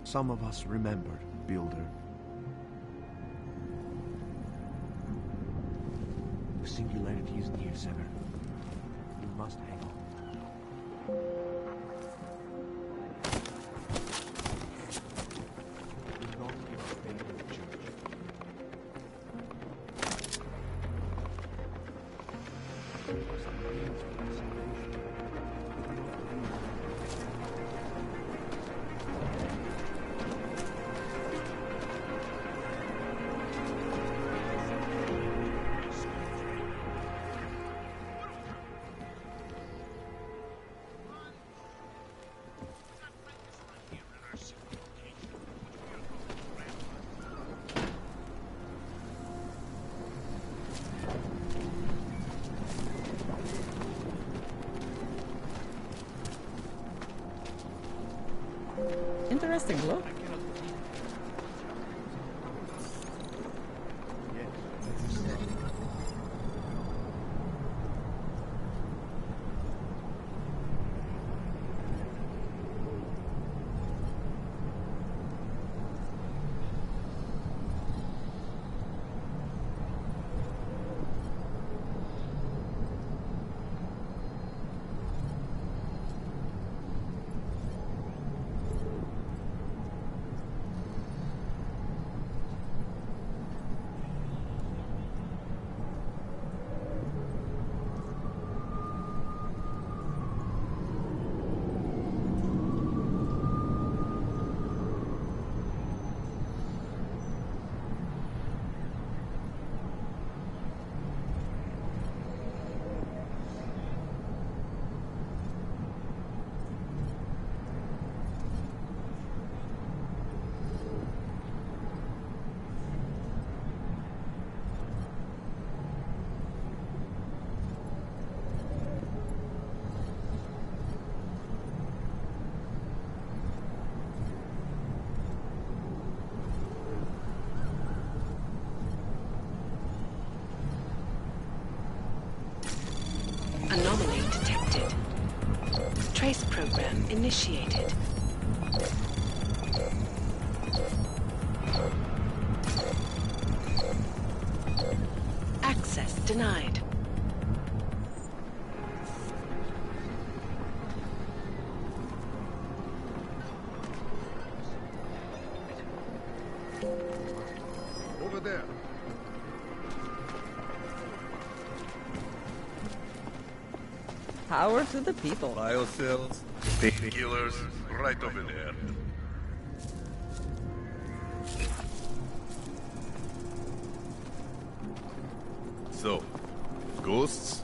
Some of us remembered, Builder. The singularity is near, Senator. We must hang on. Interesting look. Anomaly detected. Trace program initiated. Access denied. Over there. Power to the people. Biocells, painkillers, right over there. So, ghosts?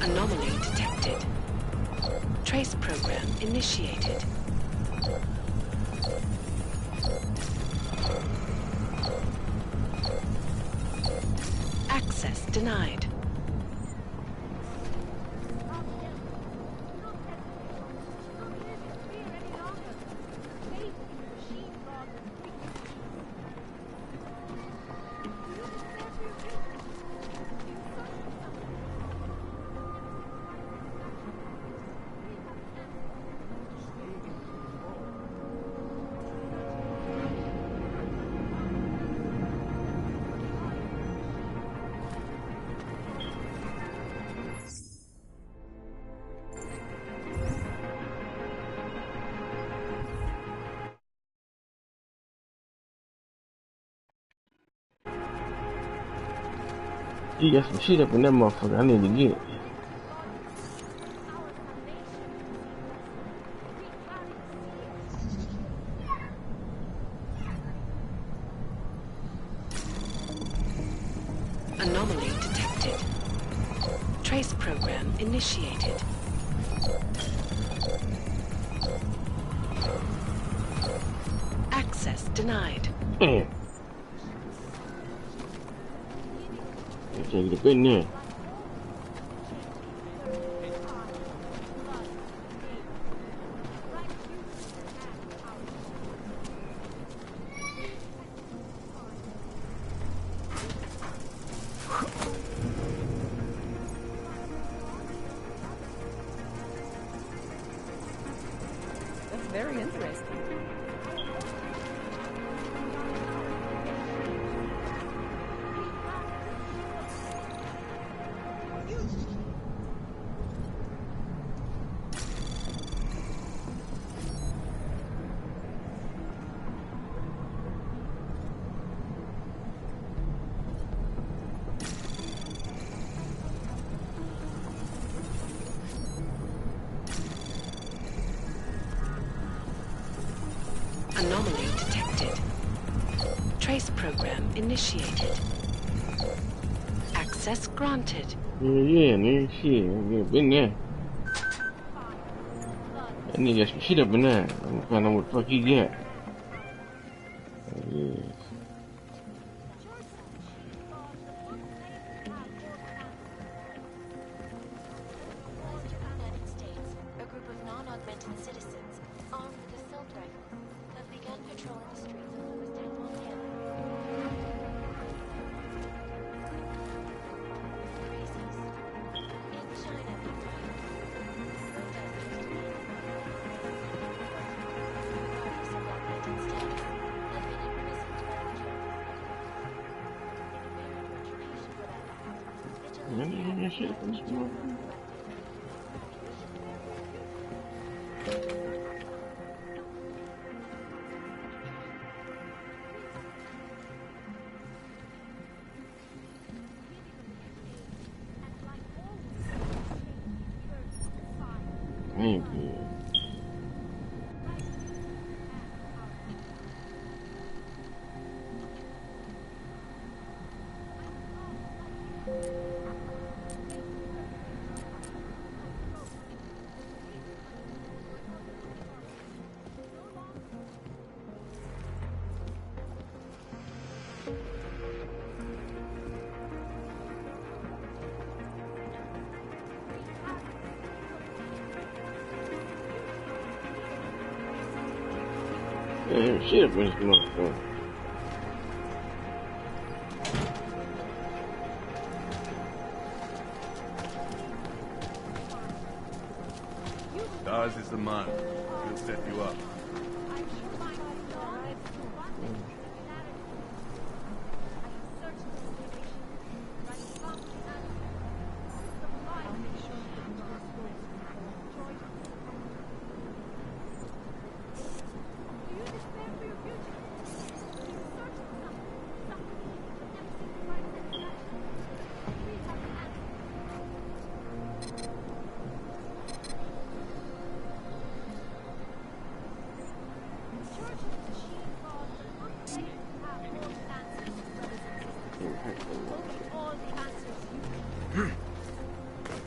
Anomaly detected. Trace program initiated. Access denied. He got some shit up in that motherfucker. I need to get it. Anomaly detected. Trace program initiated. Access denied. Damn. Take it up in there. That's very interesting. Anomaly detected. Trace program initiated. Access granted. Yeah, man, shit. I've been there. That nigga got some shit up in there. I'm gonna find out what the fuck he got. Yeah. A group of non-augmented citizens, armed with assault rifles, have begun patrolling the streets of Lewistown, Montana. Reasons. In China, Ain't good. Damn, shit up in this motherfucker. Ours is the man. He'll set you up.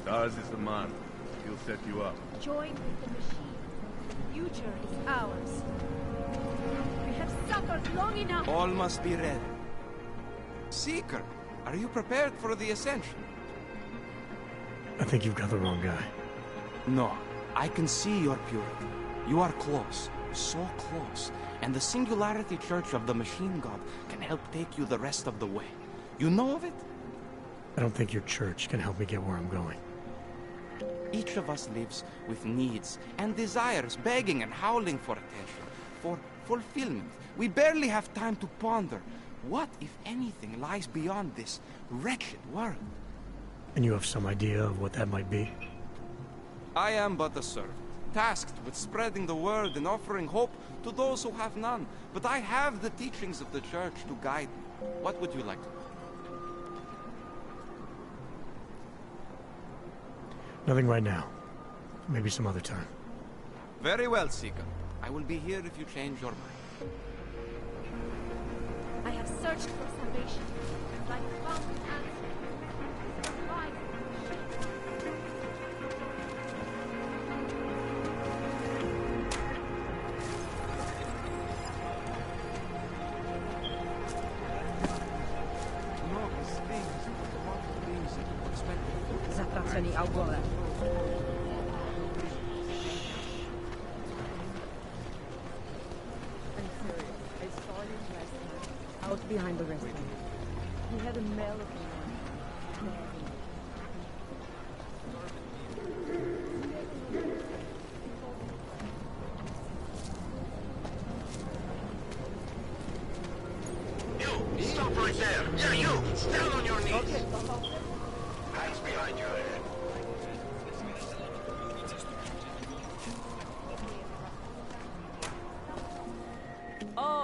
Ours is the man. He'll set you up. Join with the machine. The future is ours. We have suffered long enough. All must be ready. Seeker, are you prepared for the ascension? I think you've got the wrong guy. No, I can see your purity. You are close, so close. And the Singularity Church of the Machine God can help take you the rest of the way. You know of it? I don't think your church can help me get where I'm going. Each of us lives with needs and desires, begging and howling for attention, for fulfillment. We barely have time to ponder what, if anything, lies beyond this wretched world. And you have some idea of what that might be? I am but a servant, tasked with spreading the word and offering hope to those who have none. But I have the teachings of the church to guide me. What would you like to know? Nothing right now. Maybe some other time. Very well, Seeker. I will be here if you change your mind. I have searched for salvation, and I found an answer. Survive. Zatraceni Augore. I'm serious. I saw him last night. Out behind the restaurant. He had a male of a You! Stop right there! Yeah, you! Stand on your knees! Hands behind your head.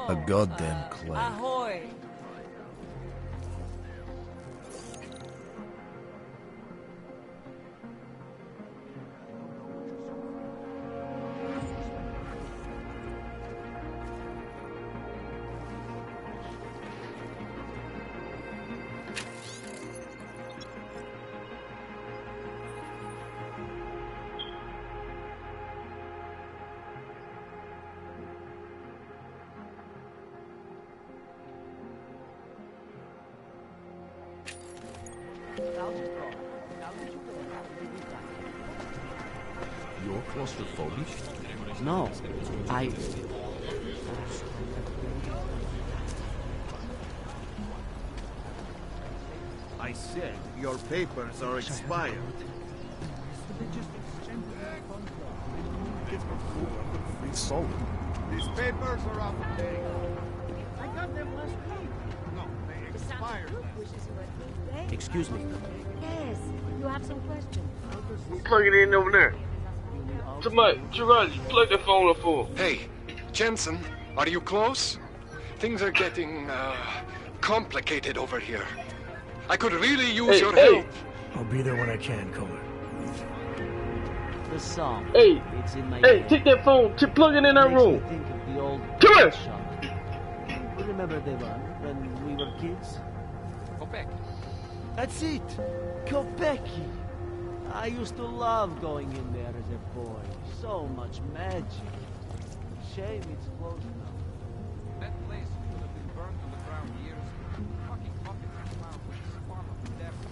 A goddamn clay. Ahoy! You're claustrophobic? No, I said your papers are expired. Free salt. These papers are out of date. I got them last week. No, they expired. Excuse me. Yes, you have some questions. Plug it in over there. Somebody, Gerard, plug the phone up for. Hey, Jensen, are you close? Things are getting, complicated over here. I could really use your help. I'll be there when I can, Kohler. The song. Hey, it's in my hey, take that phone, plug it in our room. Think of the old Come here. shop. You remember the one when we were kids? Quebec. That's it. Quebec. I used to love going in there as a boy. So much magic. Shame it's closed now. That place could have been burned to the ground years ago. Fucking puppets and clowns with the spawn of the devil.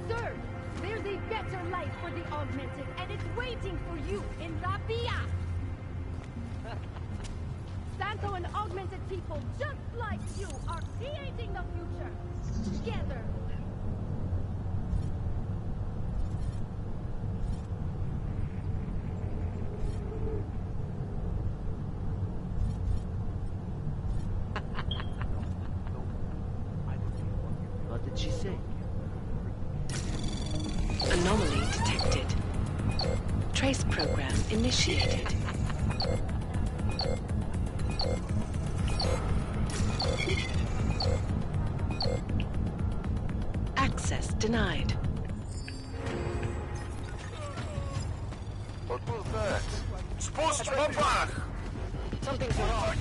Sir, there's a better life for the augmented, and it's waiting for you in La Villa! Santo and augmented people just like you are creating the future! Together! What did she say? Anomaly detected. Trace program initiated. Access denied. What was that? Spust popach! Something's wrong.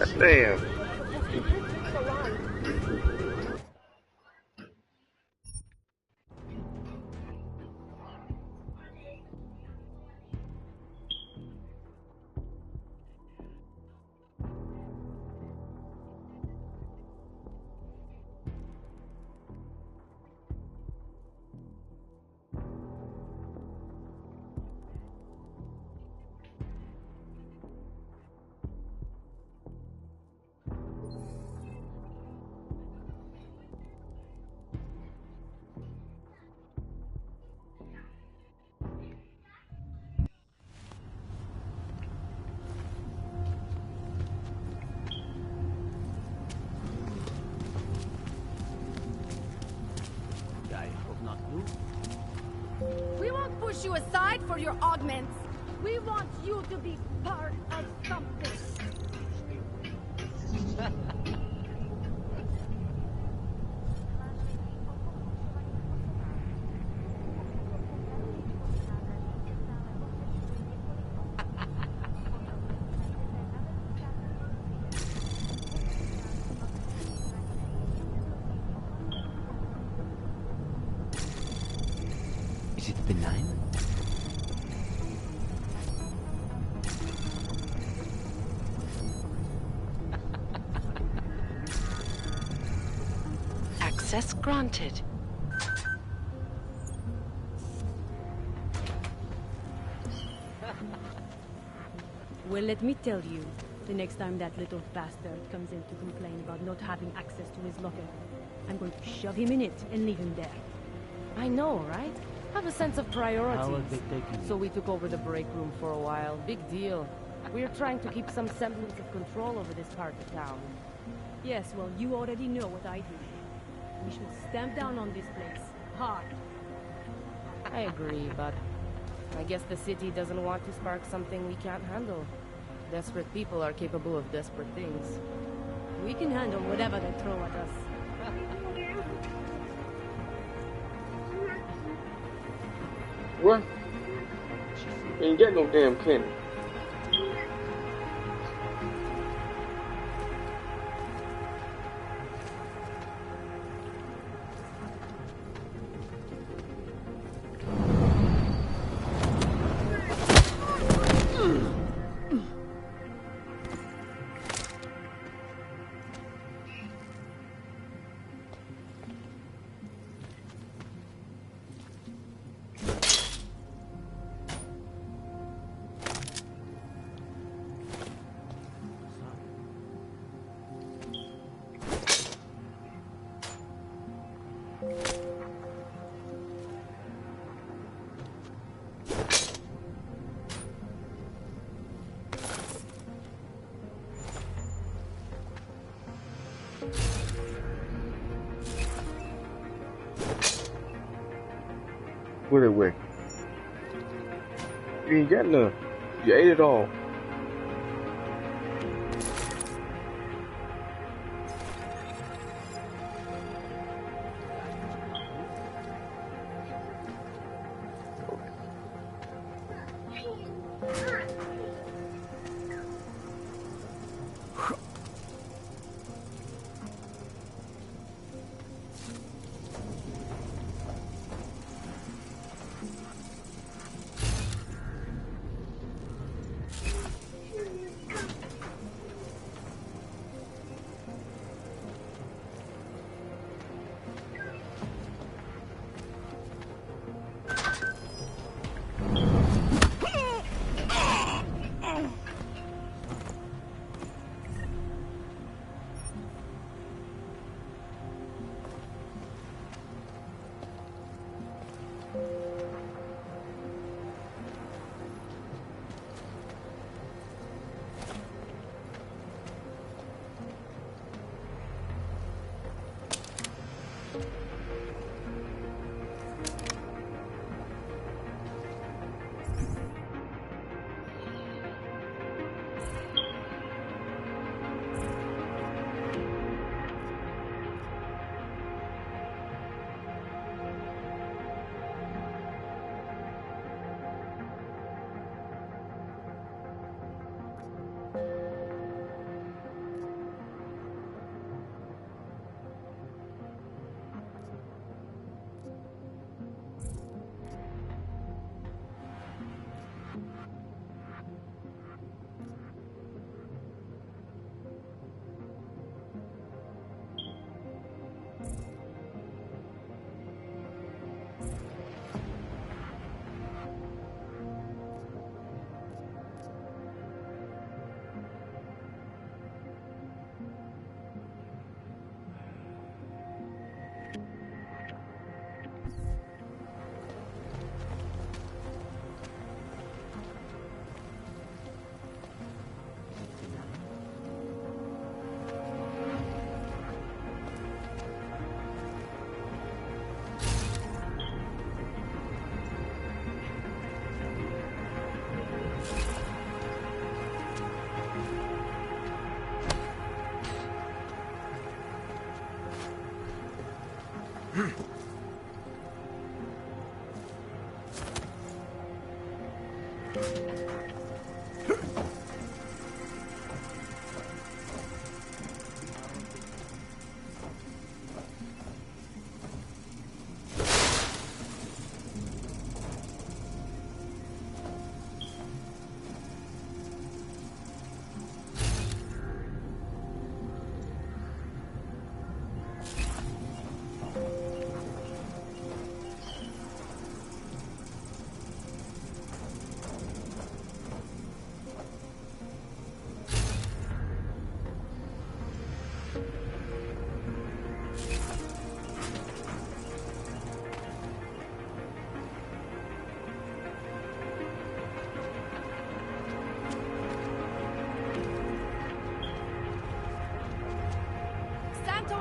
God damn. We won't push you aside for your augments. We want you to be part of something. Is it benign? Access granted. Well, let me tell you, the next time that little bastard comes in to complain about not having access to his locker, I'm going to shove him in it and leave him there. I know, right? Have a sense of priorities. How are they taking So we took over the break room for a while. Big deal. We're trying to keep some semblance of control over this part of town. Yes, well, you already know what I do. We should stamp down on this place. Hard. I agree, but I guess the city doesn't want to spark something we can't handle. Desperate people are capable of desperate things. We can handle whatever they throw at us. What? Ain't got no damn cannon. Put it away. You ain't got none. You ate it all.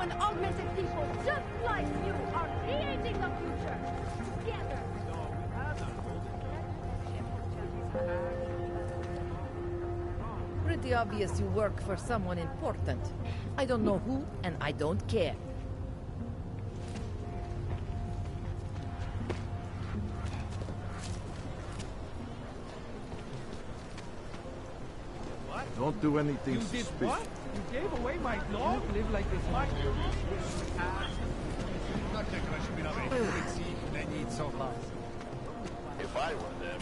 And augmented people just like you are creating the future together. Pretty obvious you work for someone important. I don't know who, and I don't care. What? Don't do anything suspicious. What? You gave away my dog? You live like this. My If I were them,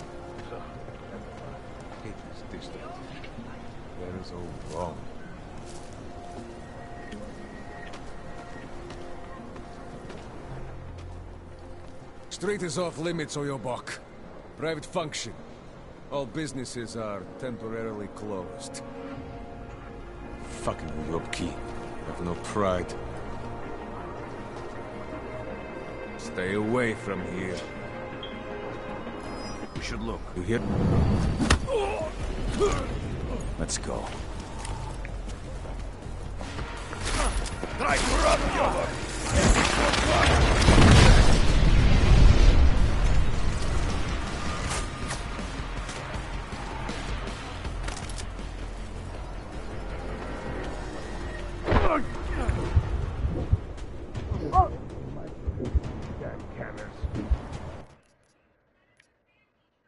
It is distant. There is all wrong. Street is off limits, Oyobok. Private function. All businesses are temporarily closed. Fucking Uyobki. Have no pride. Stay away from here. We should look. You hear? Let's go. Try to run, Yobok!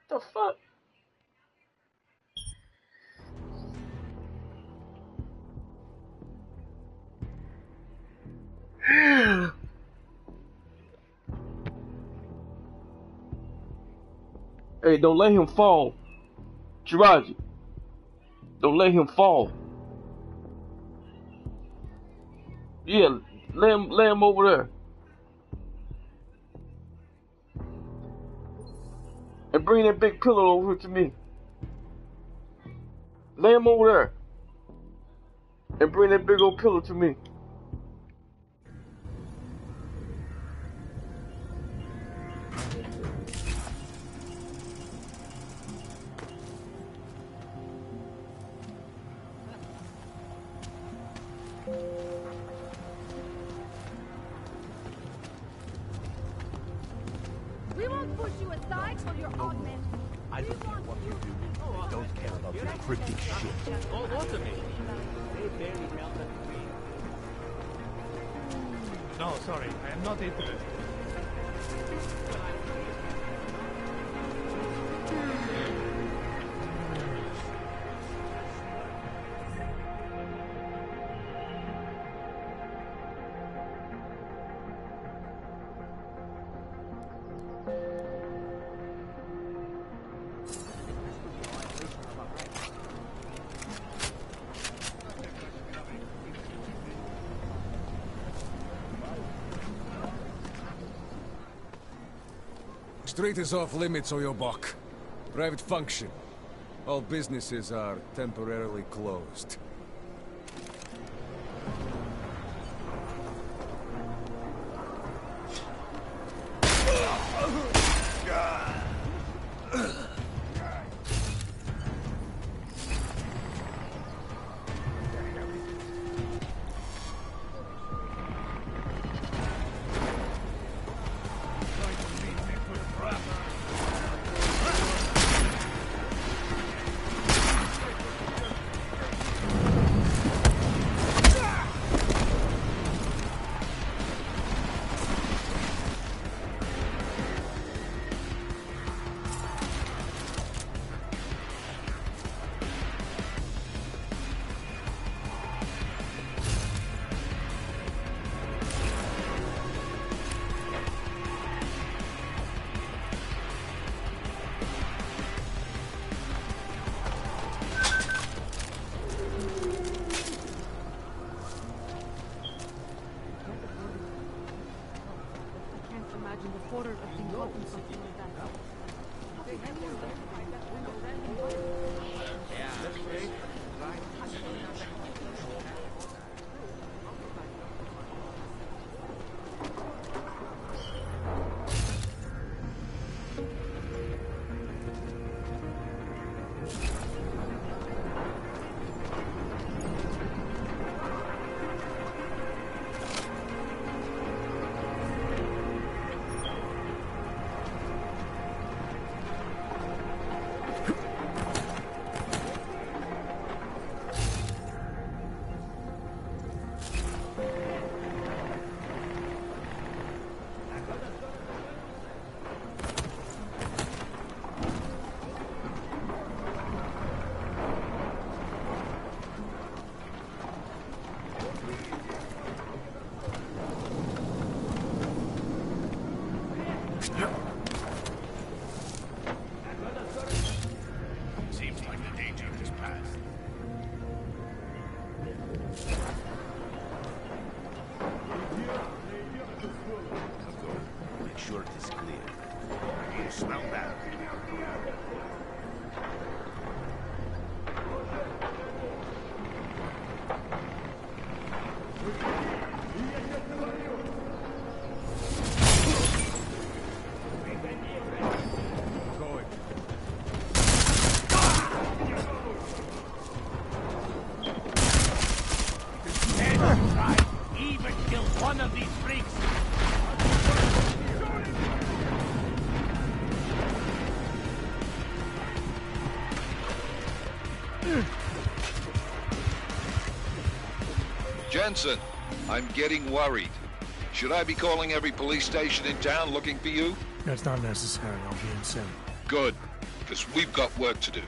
The fuck? Hey, don't let him fall. Jiraji. Don't let him fall. Yeah, lay him over there. And bring that big pillow over here to me. Lay him over there. And bring that big old pillow to me. We won't push you aside for your augment. I don't care what you do. I don't care about your cryptic shit. Oh, what of me? They barely melted me. No, sorry, I am not interested. Street is off limits, Oyobok. Private function. All businesses are temporarily closed. sure it is clear. You smell that? Jensen, I'm getting worried. Should I be calling every police station in town looking for you? That's not necessary. I'll be in soon. Good, because we've got work to do.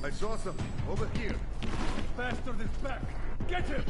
I saw something. Over here. Faster than back. Get him!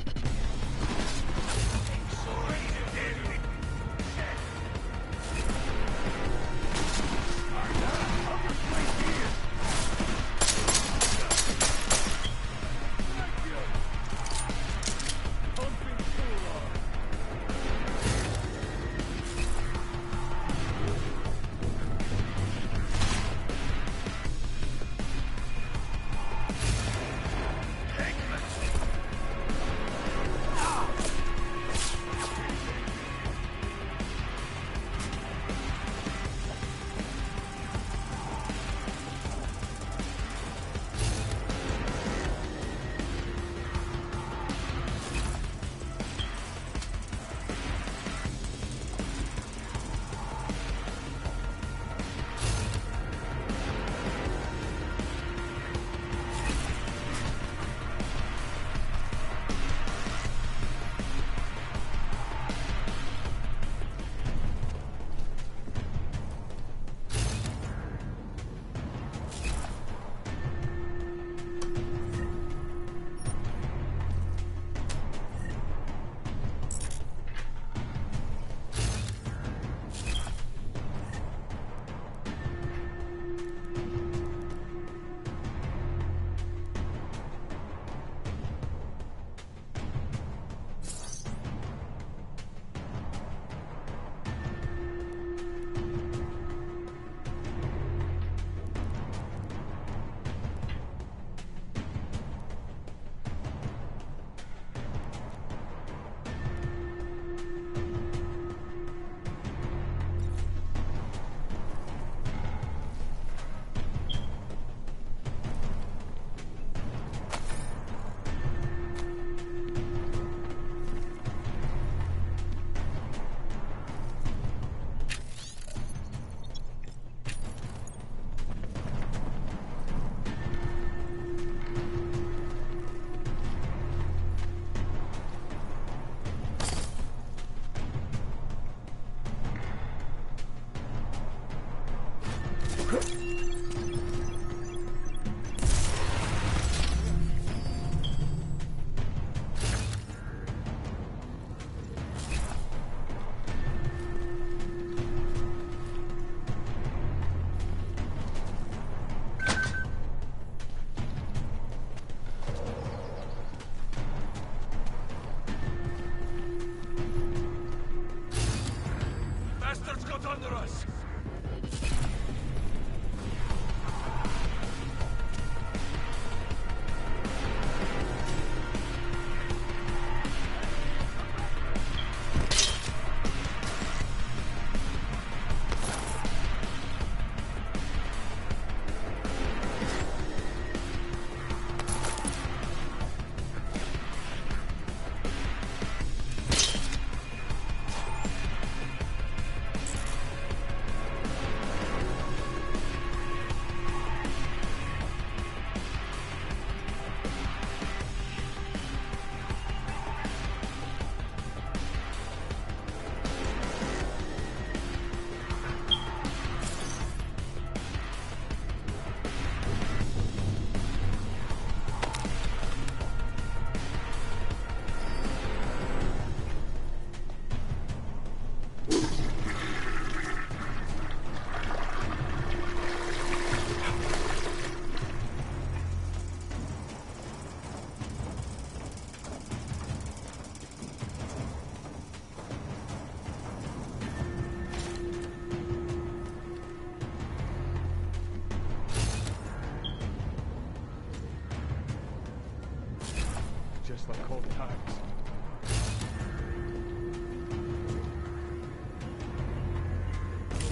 just like old times.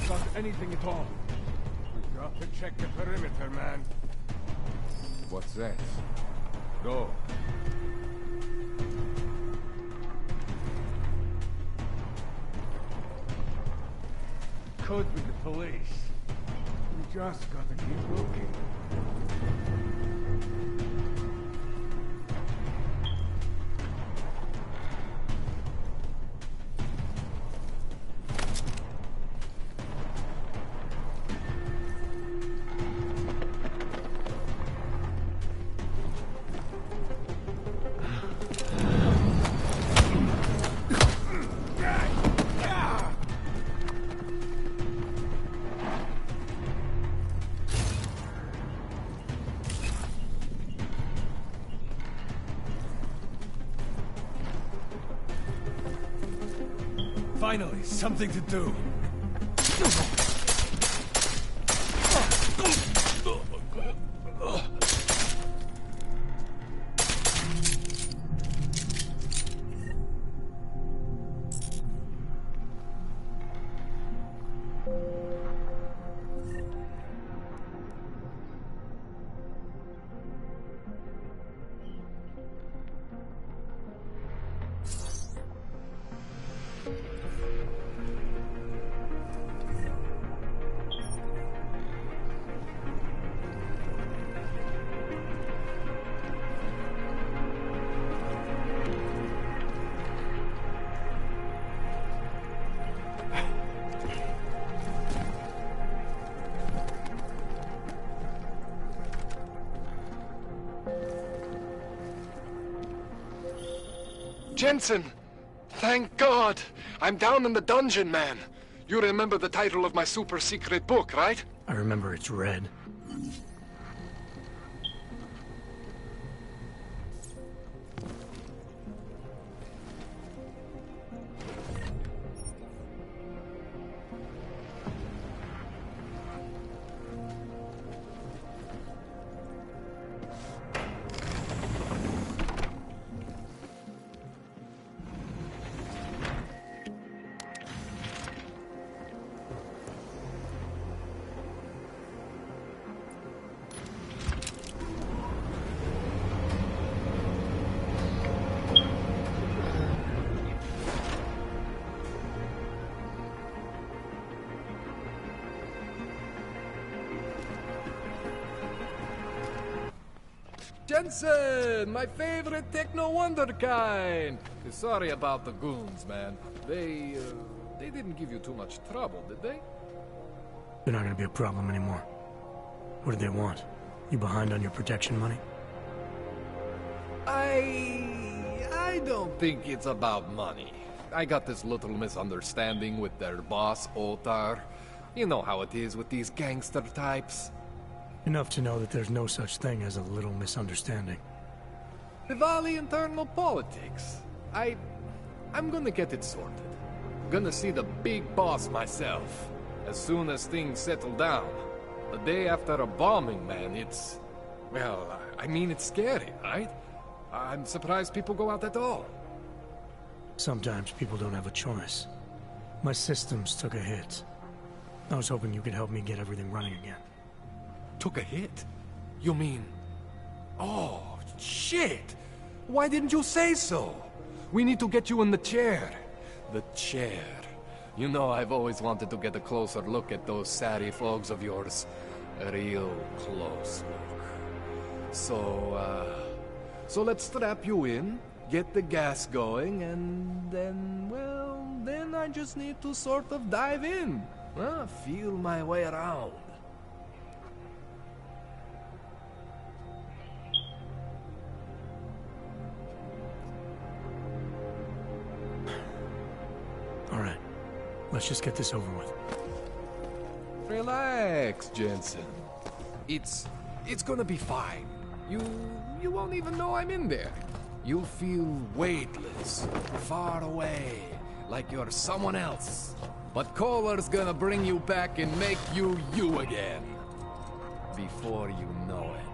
Not anything at all. We've got to check the perimeter, man. What's that? Go. Could be the police. We just gotta keep looking. Finally, something to do. Jensen! Thank God! I'm down in the dungeon, man. You remember the title of my super secret book, right? I remember it's red. Jensen, my favorite techno wonderkind. Sorry about the goons, man. They didn't give you too much trouble, did they? They're not gonna be a problem anymore. What do they want? You behind on your protection money? I don't think it's about money. I got this little misunderstanding with their boss, Otar. You know how it is with these gangster types. Enough to know that there's no such thing as a little misunderstanding. Diwali internal politics. I'm gonna get it sorted. Gonna see the big boss myself. As soon as things settle down. The day after a bombing, man, it's... Well, I mean, it's scary, right? I'm surprised people go out at all. Sometimes people don't have a choice. My systems took a hit. I was hoping you could help me get everything running again. Took a hit? You mean... Oh, shit! Why didn't you say so? We need to get you in the chair. The chair. You know I've always wanted to get a closer look at those Sari folks of yours. A real close look. So let's strap you in, get the gas going, and then, well, then I just need to sort of dive in. Feel my way around. All right, let's just get this over with. Relax, Jensen. It's gonna be fine. You won't even know I'm in there. You'll feel weightless, far away, like you're someone else. But Kohler's gonna bring you back and make you you again. Before you know it.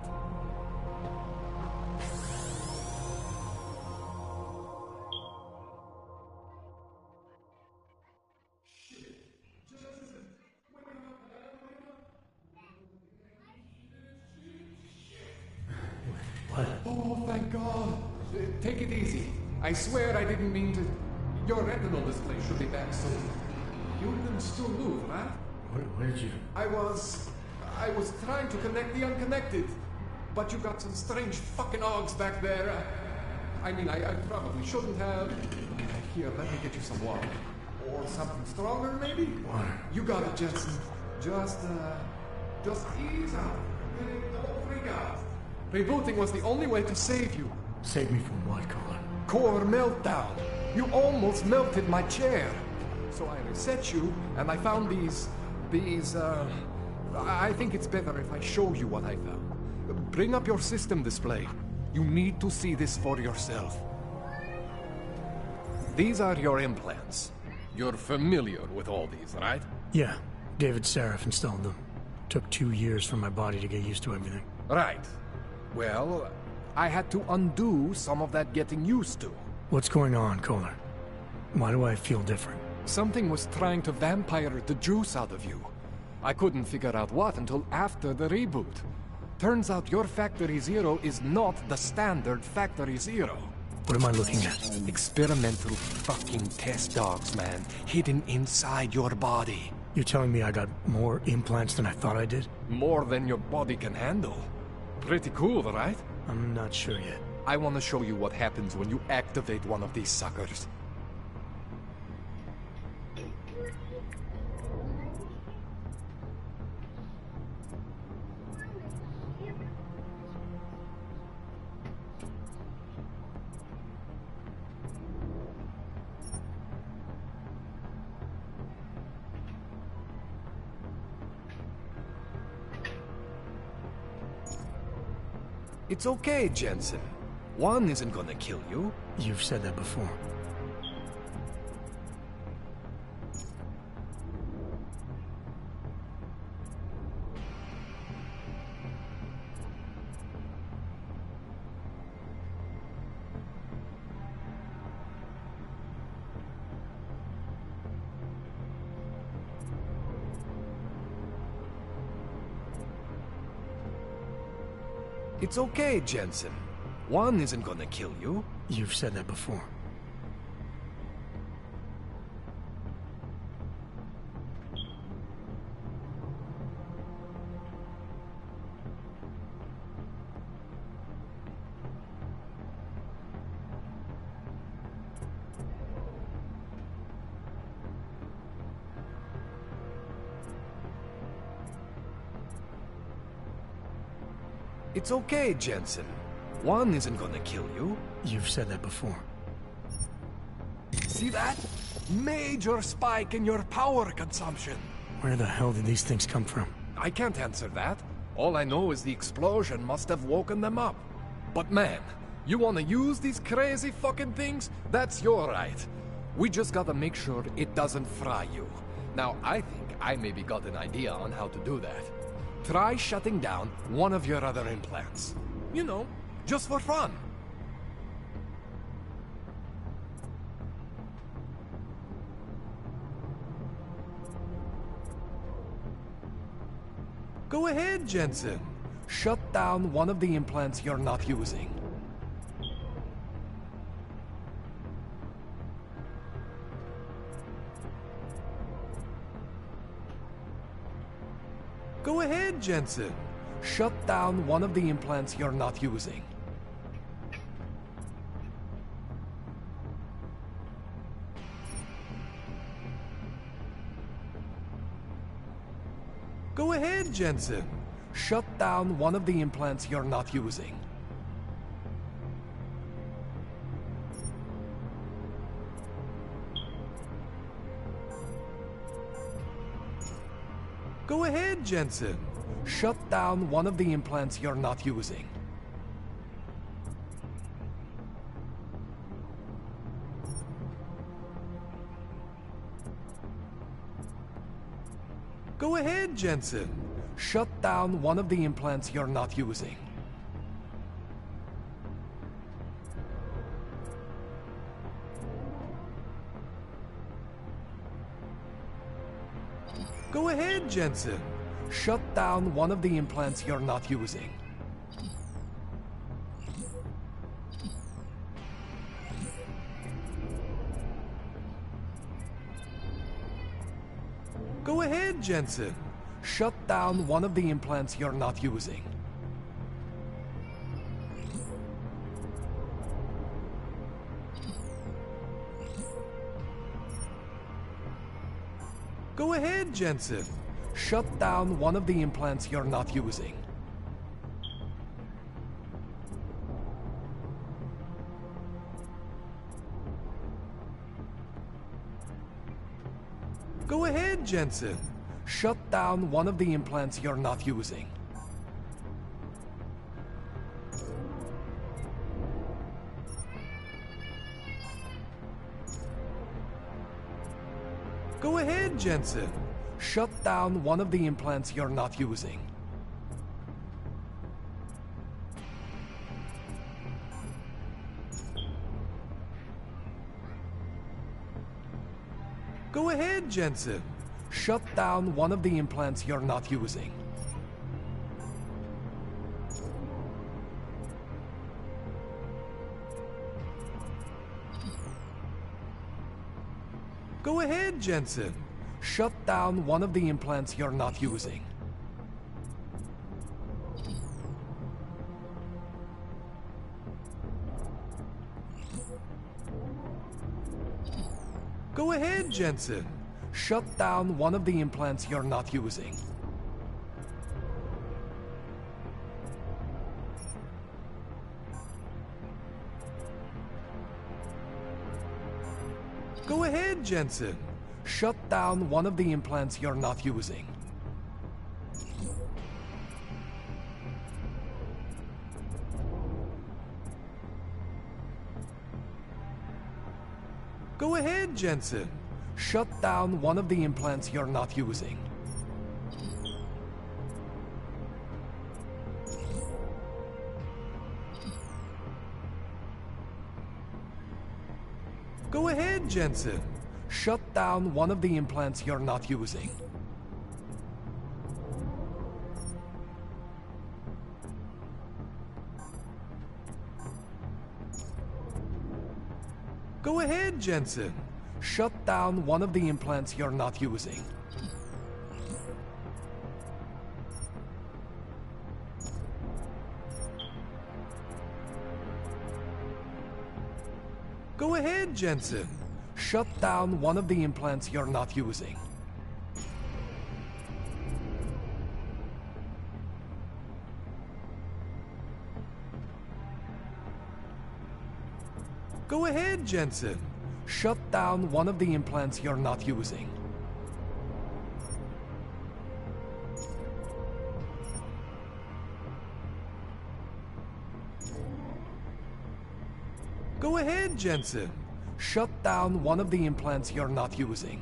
take it easy. I swear I didn't mean to... Your retinal display should be back soon. You can still move, right? Where did you... I was trying to connect the unconnected. But you got some strange fucking ogs back there. I probably shouldn't have. Here, let me get you some water. Or something stronger, maybe? Water. You got it, Jensen. Just ease out. Don't freak out. Rebooting was the only way to save you. Save me from what, Kohler? Core meltdown. You almost melted my chair. So I reset you, and I found these... I think it's better if I show you what I found. Bring up your system display. You need to see this for yourself. These are your implants. You're familiar with all these, right? Yeah. David Sarif installed them. Took 2 years for my body to get used to everything. Right. Well, I had to undo some of that getting used to. What's going on, Kohler? Why do I feel different? Something was trying to vampire the juice out of you. I couldn't figure out what until after the reboot. Turns out your Factory Zero is not the standard Factory Zero. What am I looking at? Experimental fucking test dogs, man. Hidden inside your body. You're telling me I got more implants than I thought I did? More than your body can handle. Pretty cool, right? I'm not sure yet. I want to show you what happens when you activate one of these suckers. It's okay, Jensen. One isn't gonna kill you. You've said that before. It's okay, Jensen. One isn't gonna kill you. You've said that before. It's okay, Jensen. One isn't gonna kill you. You've said that before. See that? Major spike in your power consumption. Where the hell did these things come from? I can't answer that. All I know is the explosion must have woken them up. But man, you wanna use these crazy fucking things? That's your right. We just gotta make sure it doesn't fry you. Now, I think I maybe got an idea on how to do that. Try shutting down one of your other implants. You know, just for fun. Go ahead, Jensen. Shut down one of the implants you're not using. Go ahead, Jensen. Shut down one of the implants you're not using. Go ahead, Jensen. Shut down one of the implants you're not using. Go ahead, Jensen. Shut down one of the implants you're not using. Go ahead, Jensen. Shut down one of the implants you're not using. Go ahead, Jensen. Shut down one of the implants you're not using. Go ahead, Jensen. Shut down one of the implants you're not using. Go ahead, Jensen. Shut down one of the implants you're not using. Go ahead, Jensen. Shut down one of the implants you're not using. Go ahead, Jensen. Shut down one of the implants you're not using. Go ahead, Jensen. Shut down one of the implants you're not using. Go ahead, Jensen. Shut down one of the implants you're not using. Go ahead, Jensen. Shut down one of the implants you're not using. Go ahead, Jensen. Shut down one of the implants you're not using. Go ahead, Jensen. Shut down one of the implants you're not using. Go ahead, Jensen. Shut down one of the implants you're not using. Go ahead, Jensen. Shut down one of the implants you're not using. Go ahead, Jensen. Shut down one of the implants you're not using. Go ahead, Jensen. Shut down one of the implants you're not using. Go ahead, Jensen. Shut down one of the implants you're not using.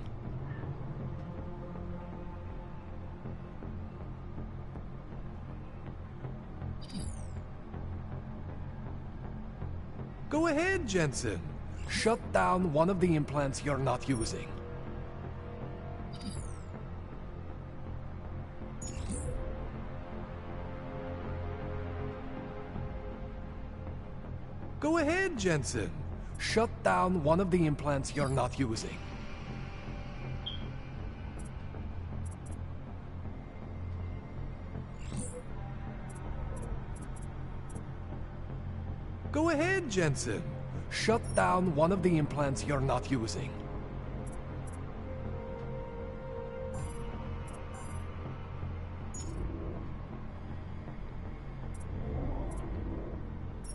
Go ahead, Jensen. Shut down one of the implants you're not using. Go ahead, Jensen. Shut down one of the implants you're not using. Go ahead, Jensen. Shut down one of the implants you're not using.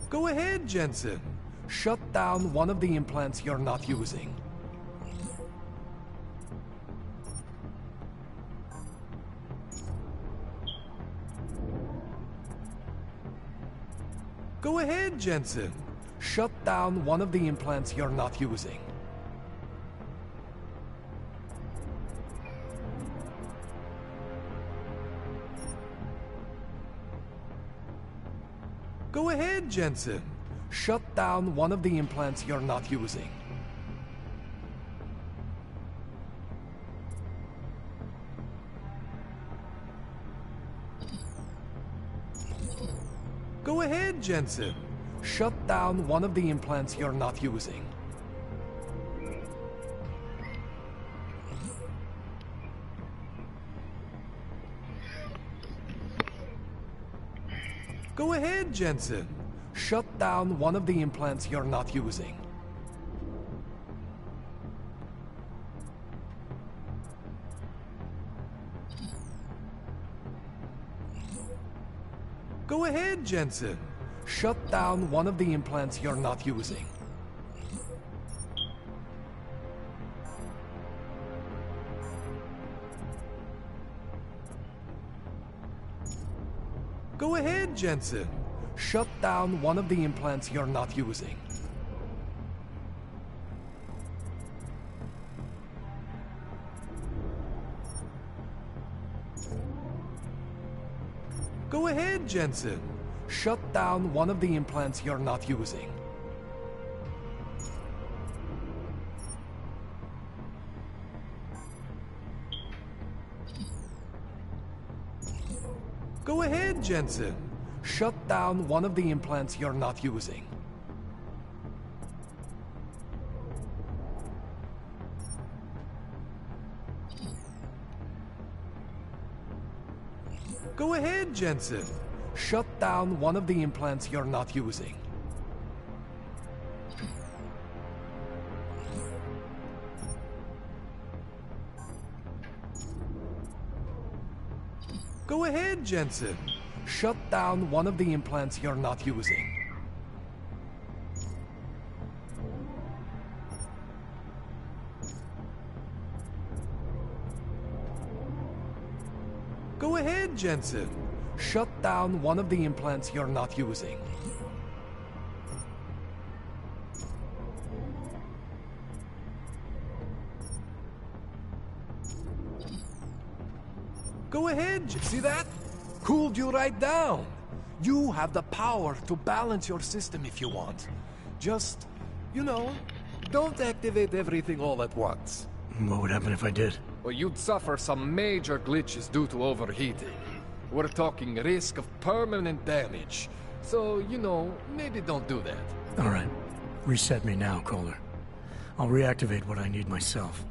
Go ahead, Jensen. Shut down one of the implants you're not using. Go ahead, Jensen. Shut down one of the implants you're not using. Go ahead, Jensen. Shut down one of the implants you're not using. Go ahead, Jensen. Shut down one of the implants you're not using. Go ahead, Jensen. Shut down one of the implants you're not using. Go ahead, Jensen. Shut down one of the implants you're not using. Go ahead, Jensen. Shut down one of the implants you're not using. Go ahead, Jensen. Shut down one of the implants you're not using. Go ahead, Jensen. Shut down one of the implants you're not using. Go ahead, Jensen. Shut down one of the implants you're not using. Go ahead, Jensen. Shut down one of the implants you're not using. Go ahead, Jensen. Shut down one of the implants you're not using. Go ahead, see that? Cooled you right down. You have the power to balance your system if you want. Just, you know, don't activate everything all at once. What would happen if I did? Well, you'd suffer some major glitches due to overheating. We're talking risk of permanent damage. So, you know, maybe don't do that. All right. Reset me now, Kohler. I'll reactivate what I need myself.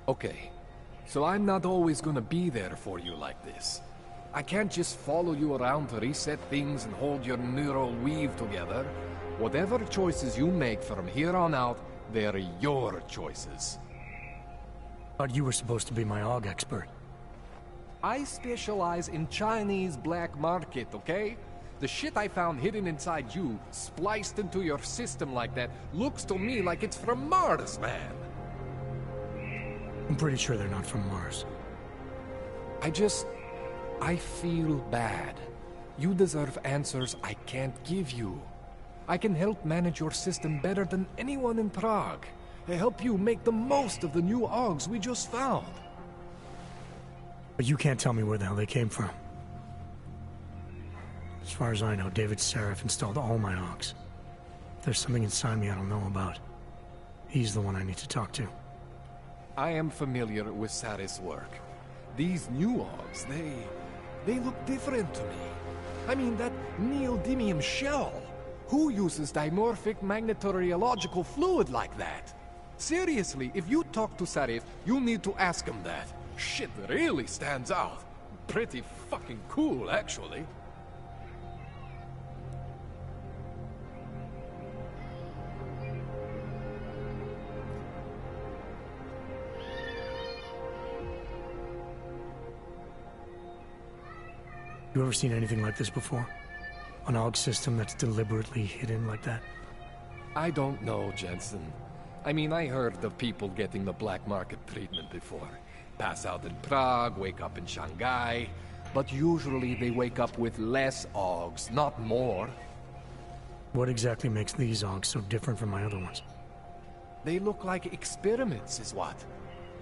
Okay, so I'm not always gonna be there for you like this. I can't just follow you around to reset things and hold your neural weave together. Whatever choices you make from here on out, they're your choices. Thought you were supposed to be my AUG expert. I specialize in Chinese black market, okay? The shit I found hidden inside you, spliced into your system like that, looks to me like it's from Mars, man. I'm pretty sure they're not from Mars. I feel bad. You deserve answers I can't give you. I can help manage your system better than anyone in Prague. I help you make the most of the new AUGs we just found. But you can't tell me where the hell they came from. As far as I know, David Seraph installed all my AUGs. If there's something inside me I don't know about, he's the one I need to talk to. I am familiar with Sarah's work. These new AUGs, they look different to me. I mean, that neodymium shell. Who uses dimorphic magnetorheological fluid like that? Seriously, if you talk to Sarif, you need to ask him that. Shit really stands out. Pretty fucking cool, actually. You ever seen anything like this before? An AUG system that's deliberately hidden like that? I don't know, Jensen. I mean, I heard of people getting the black market treatment before. Pass out in Prague, wake up in Shanghai. But usually they wake up with less AUGs, not more. What exactly makes these AUGs so different from my other ones? They look like experiments, is what.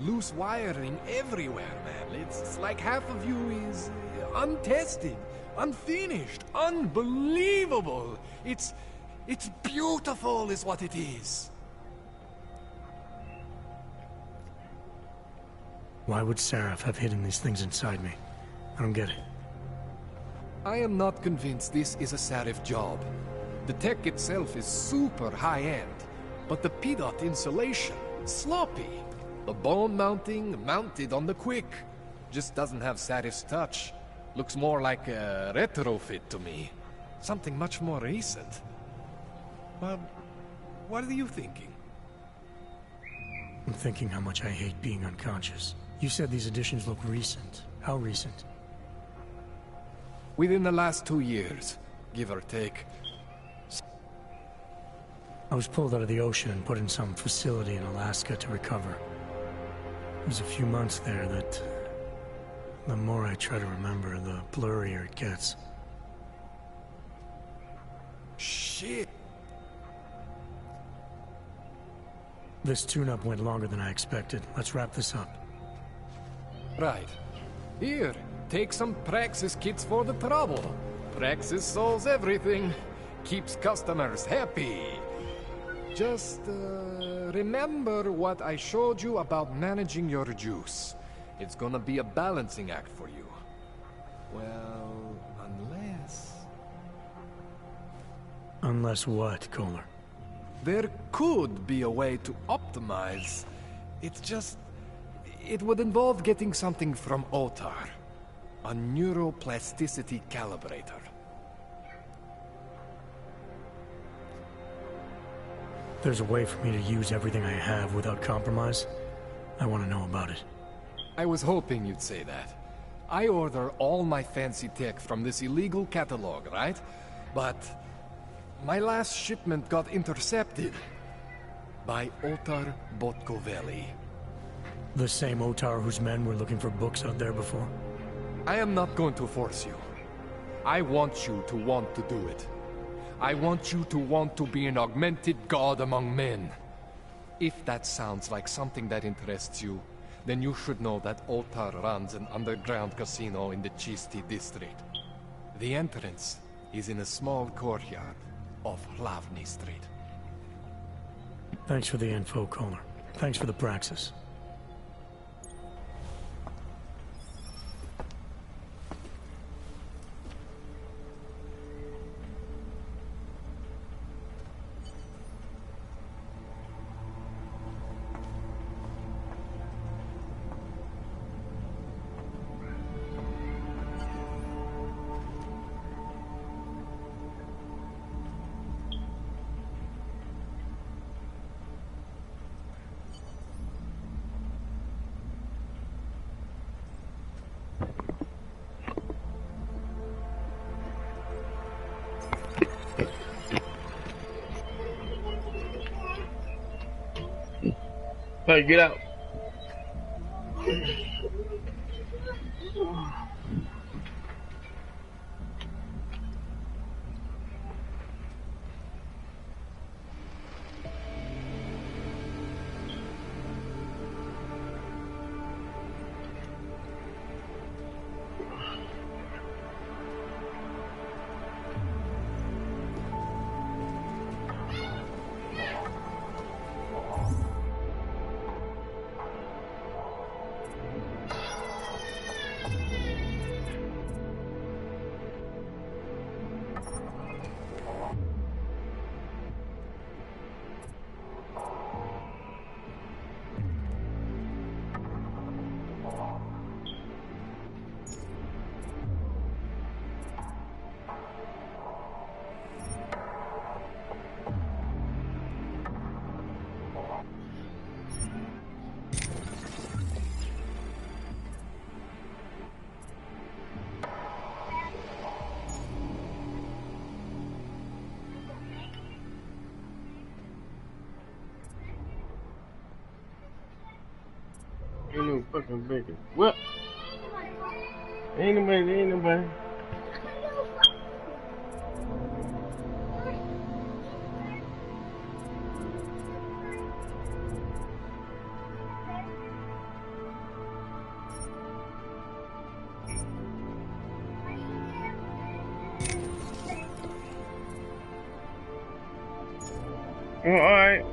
Loose wiring everywhere, man. It's like half of you is untested, unfinished, unbelievable. It's beautiful is what it is. Why would Seraph have hidden these things inside me? I don't get it. I am not convinced this is a Sarif job. The tech itself is super high-end, But the PDOT insulation, sloppy. The bone mounting, mounted on the quick. Just doesn't have Satis's touch. Looks more like a retrofit to me. Something much more recent. Well, what are you thinking? I'm thinking how much I hate being unconscious. You said these additions look recent. How recent? Within the last 2 years, give or take. I was pulled out of the ocean and put in some facility in Alaska to recover. It was a few months there that... the more I try to remember, the blurrier it gets. Shit! This tune-up went longer than I expected. Let's wrap this up. Right. Here, take some Praxis kits for the trouble. Praxis solves everything. Keeps customers happy. Just, remember what I showed you about managing your juice. It's gonna be a balancing act for you. Well, unless... Unless what, Kohler? There could be a way to optimize. It's just... it would involve getting something from Otar. A neuroplasticity calibrator. There's a way for me to use everything I have without compromise? I want to know about it. I was hoping you'd say that. I order all my fancy tech from this illegal catalog, right? But... my last shipment got intercepted. By Otar Botkoveli. The same Otar whose men were looking for books out there before? I am not going to force you. I want you to want to do it. I want you to want to be an augmented god among men. If that sounds like something that interests you, then you should know that Otar runs an underground casino in the Chisti district. The entrance is in a small courtyard off Hlavny Street. Thanks for the info, Kohler. Thanks for the praxis. Hey, get out. Ain't no fucking bacon. What? Ain't nobody. Well, alright.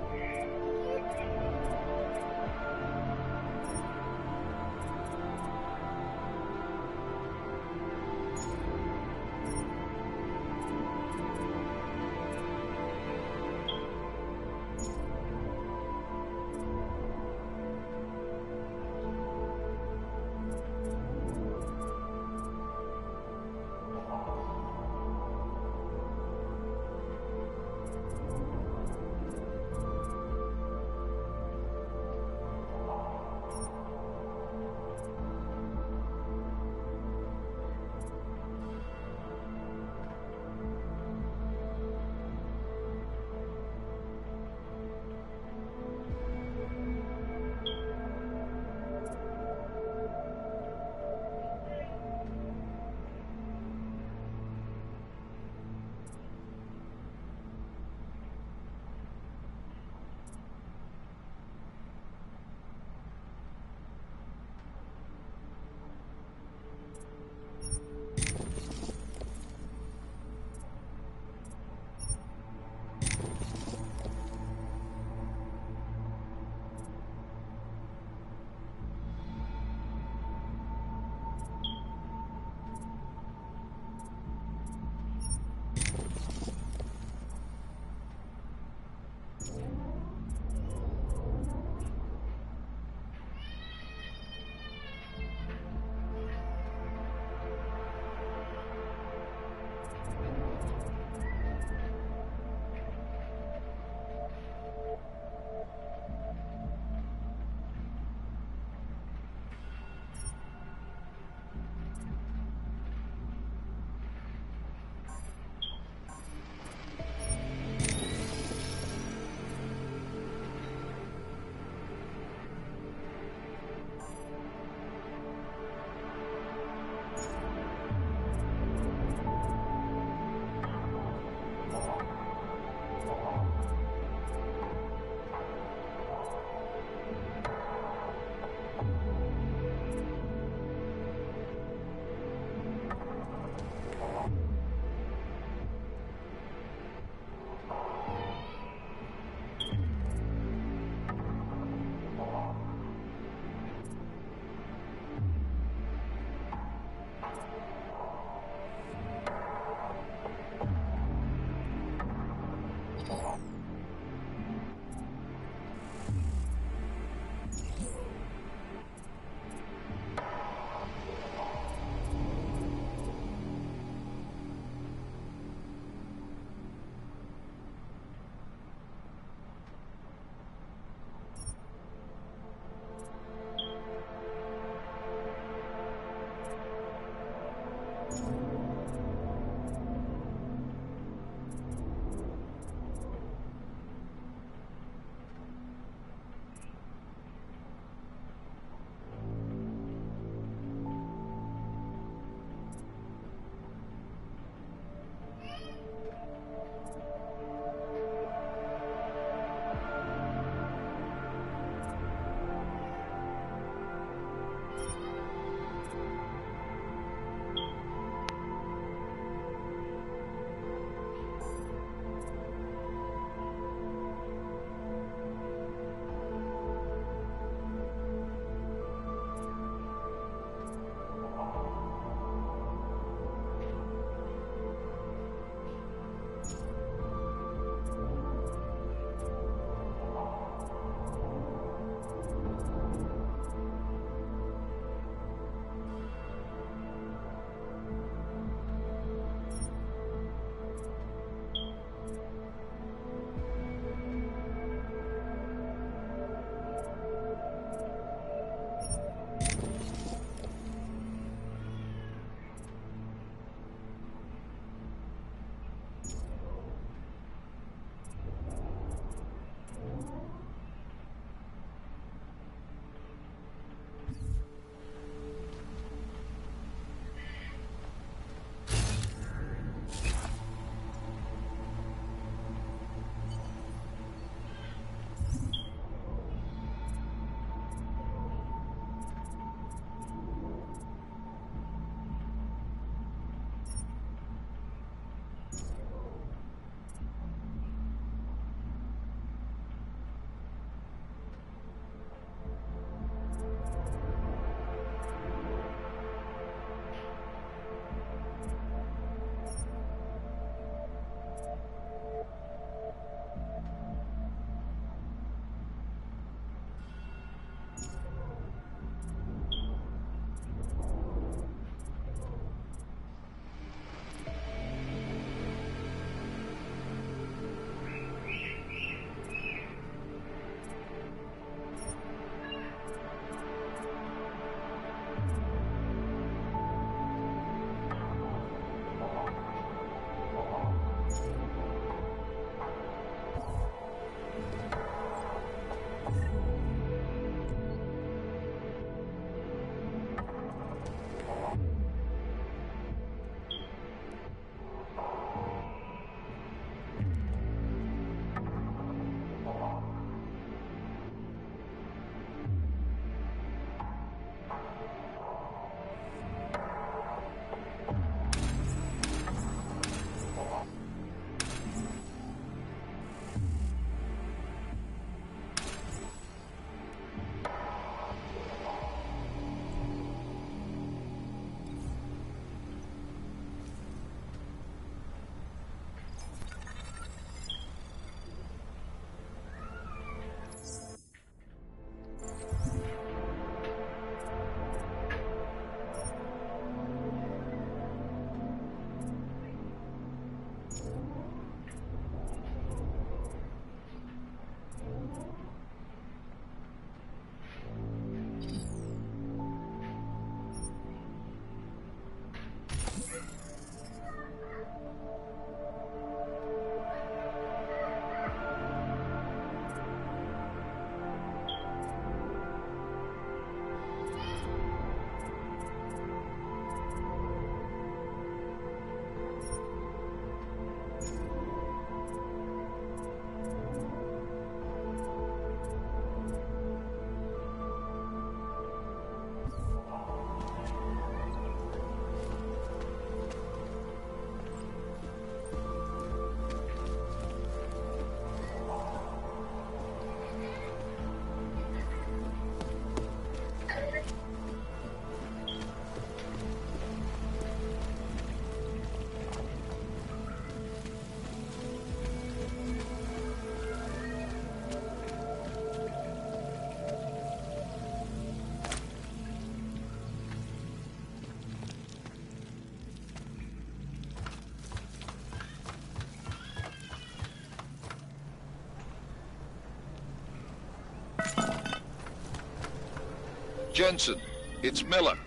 Jensen, it's Miller.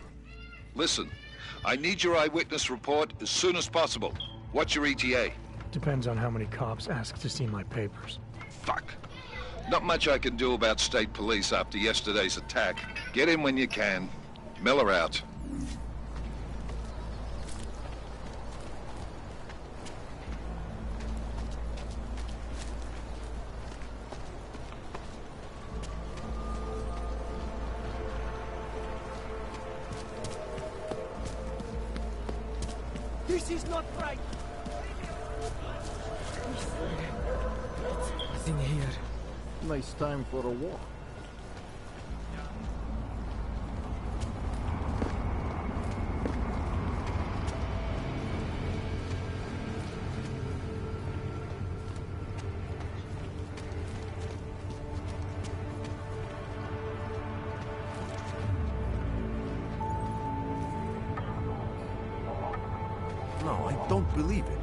Listen, I need your eyewitness report as soon as possible. What's your ETA? Depends on how many cops ask to see my papers. Fuck. Not much I can do about state police after yesterday's attack. Get in when you can. Miller out. This is not right. Nothing here. Nice time for a walk. No, I don't believe it.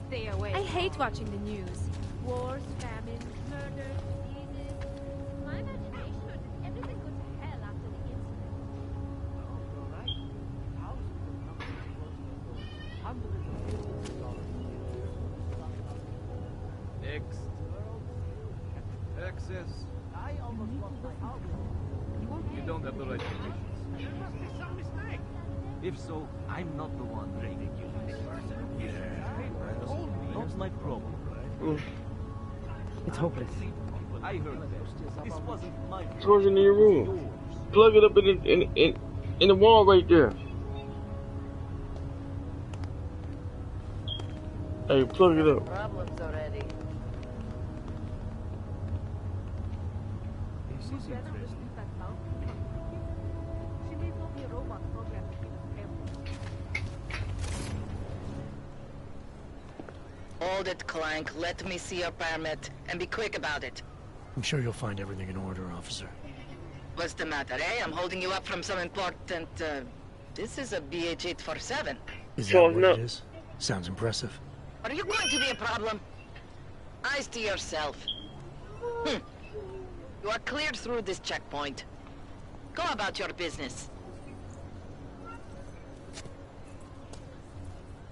Stay away. I hate watching the news. Wars, famine, murder, diseases. My imagination or did everything go to hell after the incident? Next. Access. I almost lost my house. You don't have the right conditions. There must be some mistake. If so, I'm not the one bringing you this. That's my problem, right? It's hopeless. I heard that. This wasn't my It's working in your room. Plug it up in the wall right there. Hey, plug it up. Problems already. This is interesting. She needs only a robot program to keep us everything. Hold it, Clank. Let me see your permit. And be quick about it. I'm sure you'll find everything in order, officer. What's the matter, eh? I'm holding you up from some important, This is a BH-847. Is that what it is? Sounds impressive. Are you going to be a problem? Eyes to yourself. You are cleared through this checkpoint. Go about your business.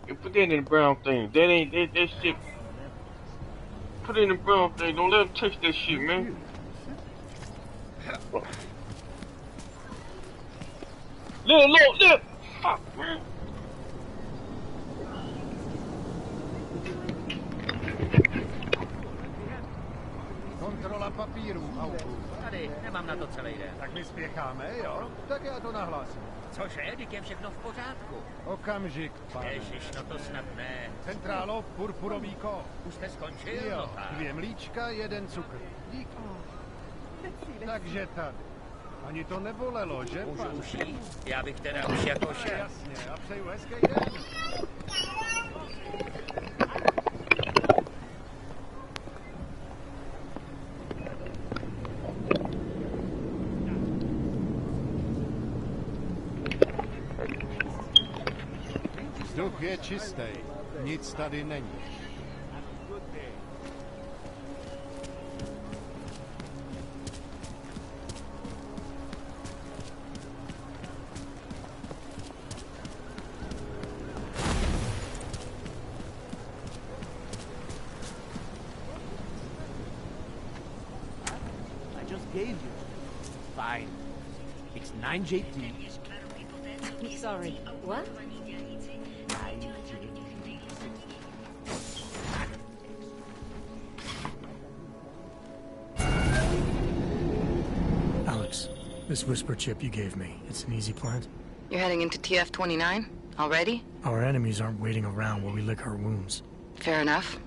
You put that in the brown thing. That ain't that shit. Put it in the brown thing. Don't let them touch that shit, man. Look! Fuck, man. Kontrola papíru, autu. Tady, nemám na to celý den. Tak my spěcháme, jo? Tak já to nahlásím. Cože, Edik, je všechno v pořádku. Okamžik, pane. Ježiš, no to snad ne. Centrálo, purpurový kód. Už jste skončil? Jo, No tak. 2 mlíčka, 1 cukr. Díky. Takže tady. Ani to nebolelo, že, Můžu pane? už jít? Já bych teda už jako šel. Jasně, a přeju hezký den. Vzduch je čistý, nic tady není. I just gave you. Fine. It's 9JT. I'm sorry. What? Alex, this whisper chip you gave me, it's an easy plant? You're heading into TF-29? Already? Our enemies aren't waiting around while we lick our wounds. Fair enough.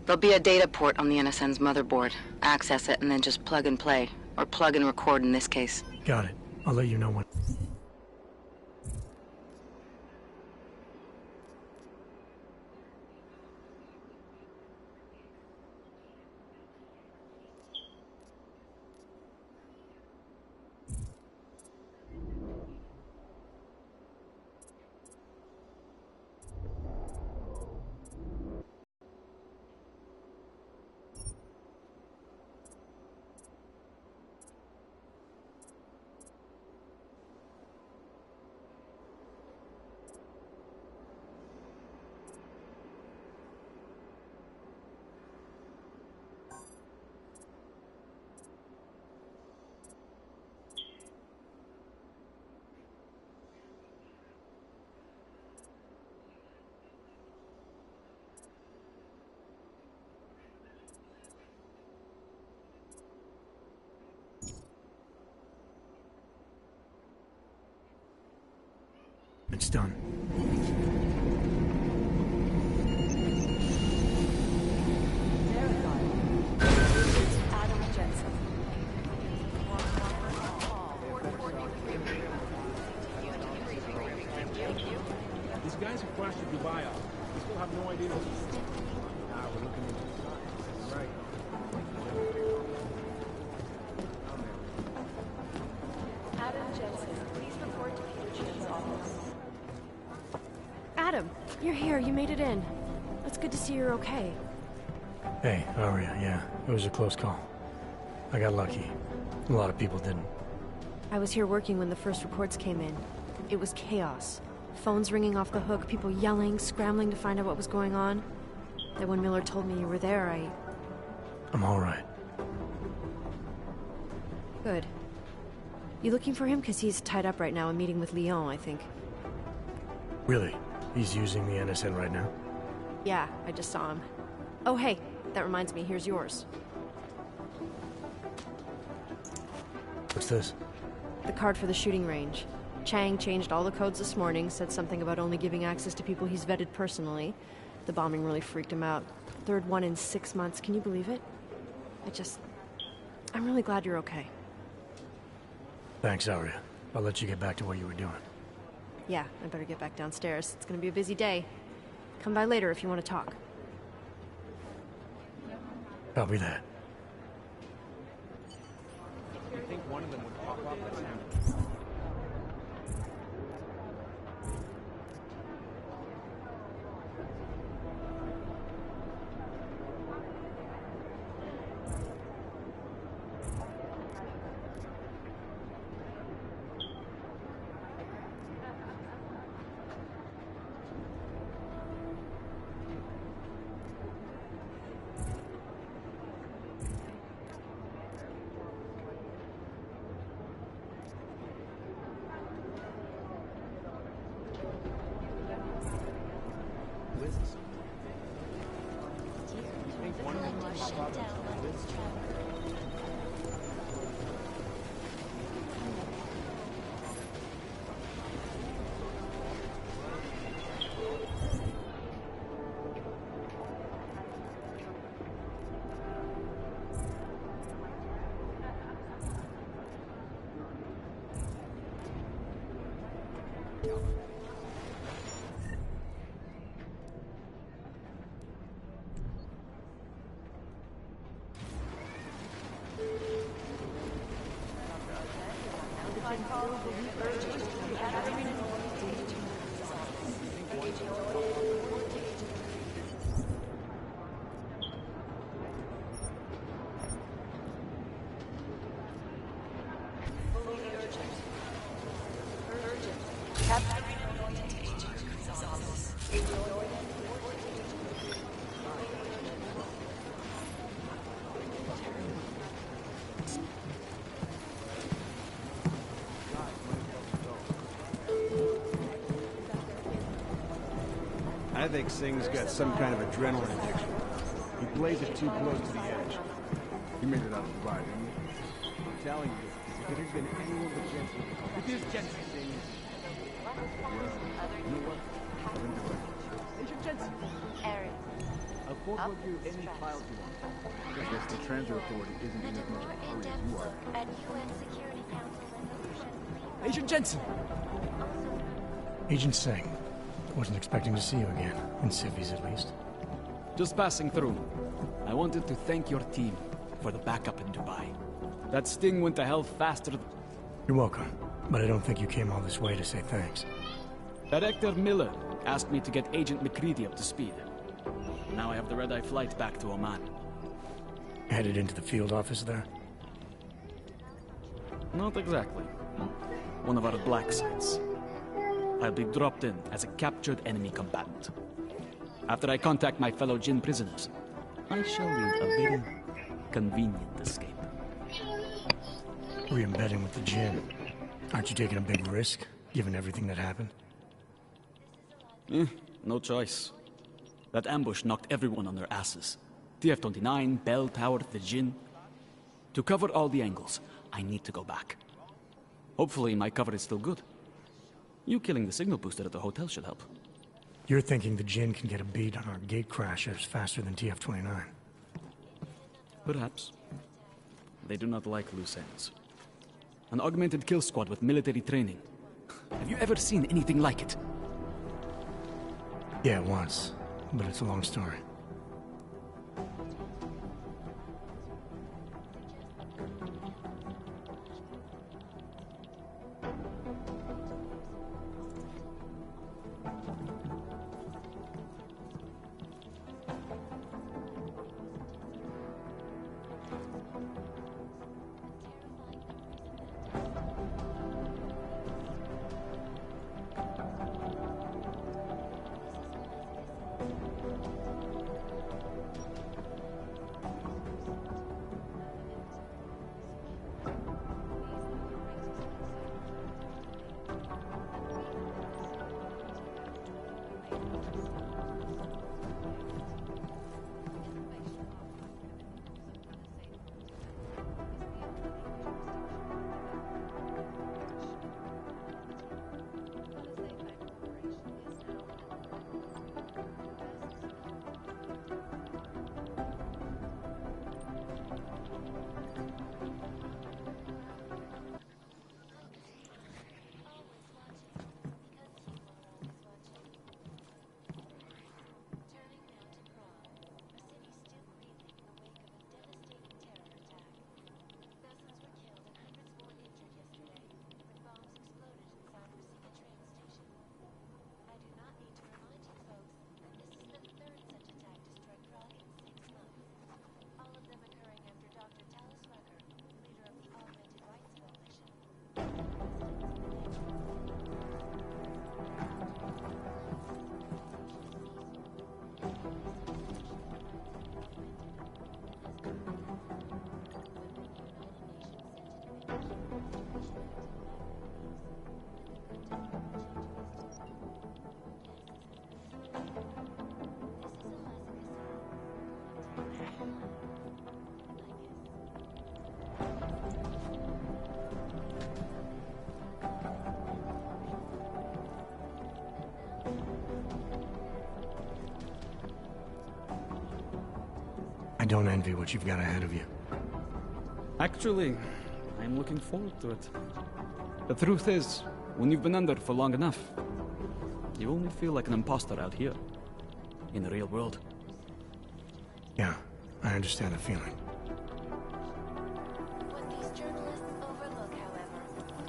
There'll be a data port on the NSN's motherboard. Access it and then just plug and play. Or plug and record in this case. Got it. I'll let you know when... It's done. Adam Jensen. These guys who crashed at Dubai, we still have no idea. We're looking into it. Right. Adam Jensen, please report to Peter Chin's office. Adam, you're here. You made it in. It's good to see you're okay. Hey, Aria, yeah, it was a close call. I got lucky. A lot of people didn't. I was here working when the first reports came in. It was chaos. Phones ringing off the hook, people yelling, scrambling to find out what was going on. Then when Miller told me you were there, I'm all right. Good. You looking for him? Because he's tied up right now and meeting with Lyon, I think. Really? He's using the NSN right now? Yeah, I just saw him. Oh, hey, that reminds me, here's yours. What's this? The card for the shooting range. Chang changed all the codes this morning, said something about only giving access to people he's vetted personally. The bombing really freaked him out. Third one in 6 months, can you believe it? I'm really glad you're okay. Thanks, Aria. I'll let you get back to what you were doing. Yeah, I better get back downstairs. It's gonna be a busy day. Come by later if you want to talk. Copy that. You think one of them would pop up at Sam? I think Singh's got some kind of adrenaline addiction. He plays it too close to the edge. He made it out of the ride, didn't he? I'm telling you, if it had been anyone but Jensen, it is Jensen, Singh. You know what? Agent Jensen. Aaron. I'll forward you any files you want. I guess the transit authority isn't in as much of a hurry as you are. At UN Security Council resolution. Agent Jensen! Agent Singh. Wasn't expecting to see you again, in civvies at least. Just passing through. I wanted to thank your team for the backup in Dubai. That sting went to hell faster than... You're welcome, but I don't think you came all this way to say thanks. Director Miller asked me to get Agent McCready up to speed. Now I have the red-eye flight back to Oman. Headed into the field office there? Not exactly. One of our black sites. I'll be dropped in as a captured enemy combatant. After I contact my fellow Jinn prisoners, I shall lead a very convenient escape. Re-embedding with the Jinn. Aren't you taking a big risk, given everything that happened? No choice. That ambush knocked everyone on their asses. TF-29, Bell Tower, the Jinn. To cover all the angles, I need to go back. Hopefully my cover is still good. You killing the signal booster at the hotel should help. You're thinking the Jinn can get a beat on our gate crashers faster than TF-29. Perhaps. They do not like loose ends. An augmented kill squad with military training. Have you ever seen anything like it? Yeah, once. But it's a long story. I don't envy what you've got ahead of you. Actually, I'm looking forward to it. The truth is, when you've been under for long enough, you only feel like an imposter out here, in the real world. Yeah, I understand the feeling. What these journalists overlook, however,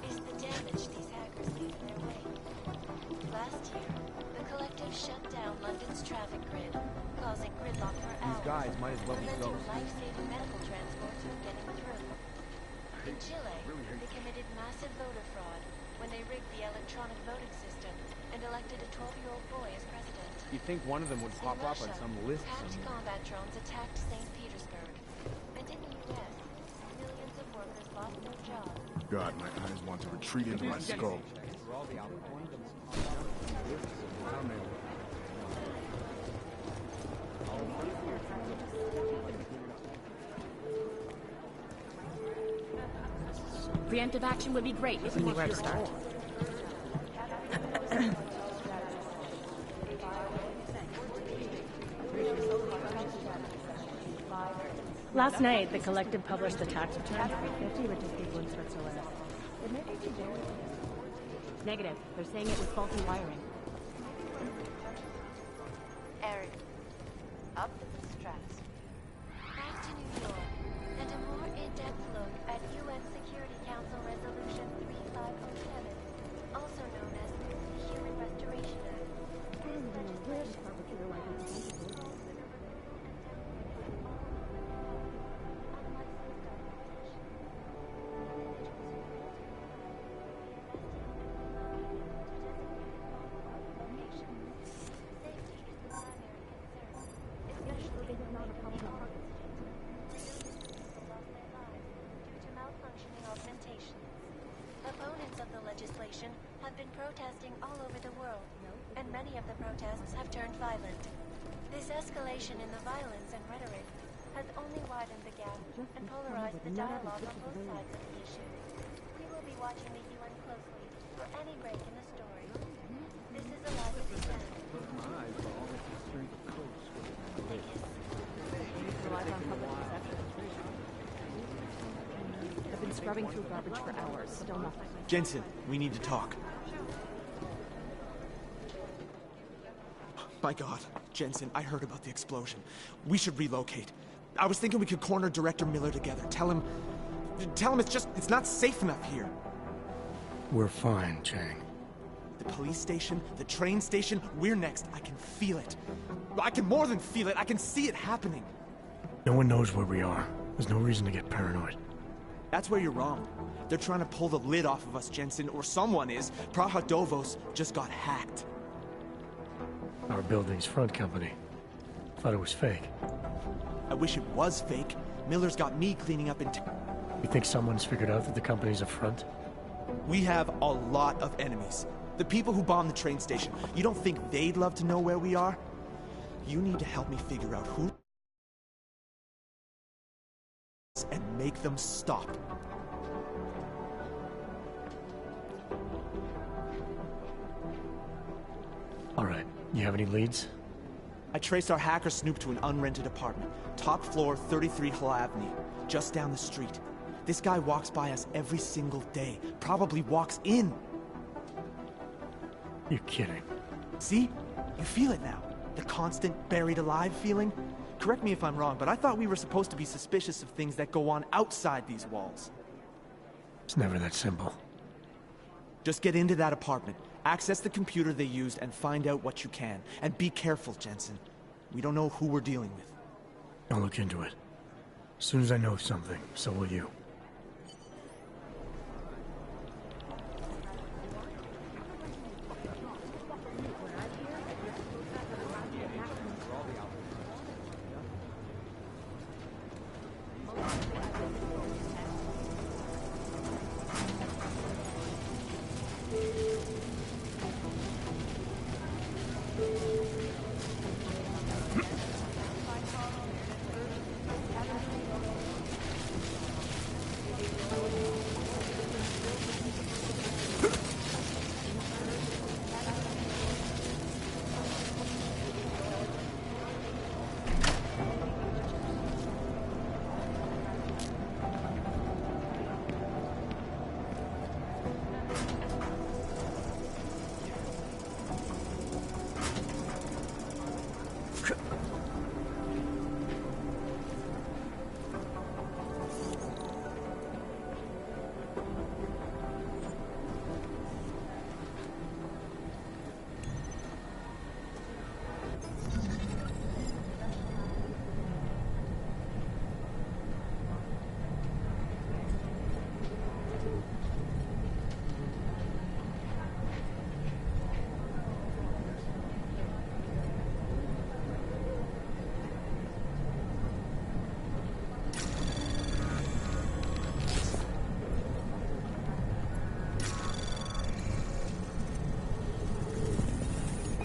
is the damage these hackers leave in their wake. Last year, the collective shut down London's traffic grid, causing gridlock for hours. These guys might as well be preventing ghosts. life-saving medical transport from getting through. In Chile, they committed massive voter fraud when they rigged the electronic voting system and elected a 12-year-old boy as president. You'd think one of them would pop up on some list Hacked somewhere. combat drones attacked St. Petersburg. And in the U.S., millions of workers lost their jobs. God, my eyes want to retreat into my skull. Preemptive action would be great if we knew where to start. Last night, the Collective published the tax returns for 50 richest people in Switzerland. It may be negative. They're saying it was faulty wiring. Eric, up to the stratosphere. Back to New York, and a more in-depth look at UN Security Council Resolution 3507, also known as the Human Restoration Act. This legislation have been protesting all over the world, and many of the protests have turned violent. This escalation in the violence and rhetoric has only widened the gap and polarized the dialogue on both sides of the issue. We will be watching the UN closely for any break in the story. This is a live event. I've been scrubbing through garbage for hours, still nothing. Jensen, we need to talk. My God, Jensen, I heard about the explosion. We should relocate. I was thinking we could corner Director Miller together. Tell him it's not safe enough here. We're fine, Chang. The police station, the train station, we're next. I can feel it. I can more than feel it. I can see it happening. No one knows where we are. There's no reason to get paranoid. That's where you're wrong. They're trying to pull the lid off of us, Jensen, or someone is. Praha Dovos just got hacked. Our building's front company. Thought it was fake. I wish it was fake. Miller's got me cleaning up in You think someone's figured out that the company's a front? We have a lot of enemies. The people who bombed the train station. You don't think they'd love to know where we are? You need to help me figure out who and make them stop. All right. You have any leads? I traced our hacker snoop to an unrented apartment. Top floor, 33 Halavni, just down the street. This guy walks by us every single day. Probably walks in. You're kidding. See? You feel it now. The constant buried alive feeling. Correct me if I'm wrong, but I thought we were supposed to be suspicious of things that go on outside these walls. It's never that simple. Just get into that apartment, access the computer they used, and find out what you can. And be careful, Jensen. We don't know who we're dealing with. I'll look into it. As soon as I know something, so will you.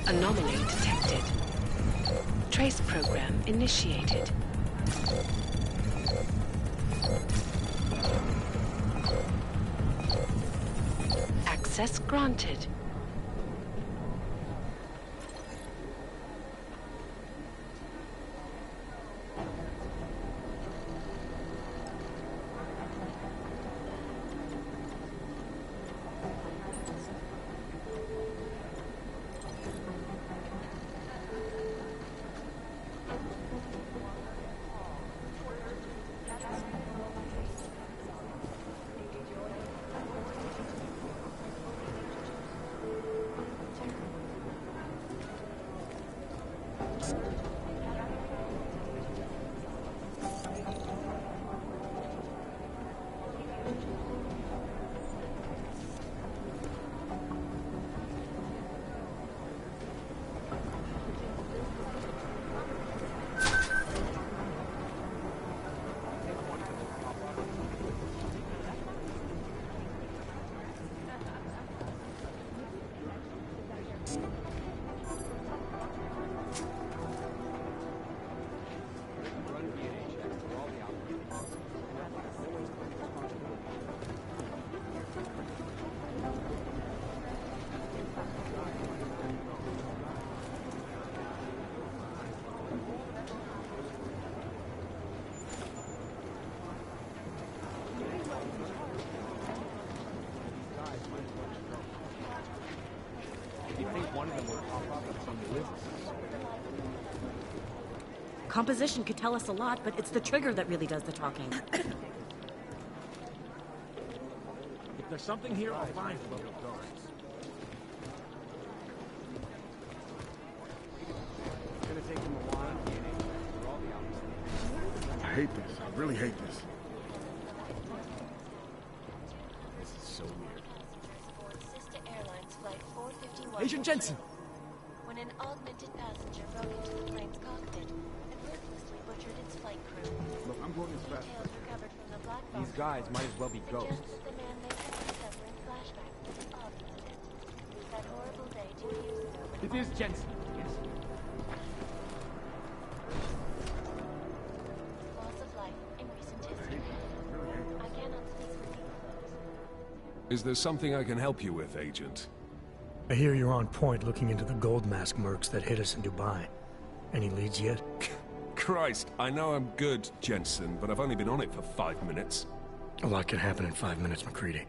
Anomaly detected. Trace program initiated. Access granted. Composition could tell us a lot, but it's the trigger that really does the talking. If there's something here, I'll find it. It's gonna take him a while. I hate this. I really hate this. This is so weird. Sister Airlines Flight 451 Agent Jensen! when an augmented passenger broke into the plane's cockpit and ruthlessly butchered its flight crew. Look, I'm going as fast. Details recovered from the black box These guys might as well be suggest ghosts. that the man may have been suffering flashbacks to the augmented. That horrible day 2 years ago when It is Jensen. Yes. loss of life in recent history. I cannot speak for people. Is there something I can help you with, Agent? I hear you're on point looking into the gold mask mercs that hit us in Dubai. Any leads yet? Christ, I know I'm good, Jensen, but I've only been on it for 5 minutes. A lot can happen in 5 minutes, McCready.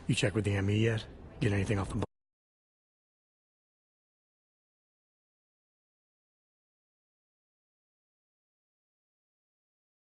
You check with the ME yet? Get anything off the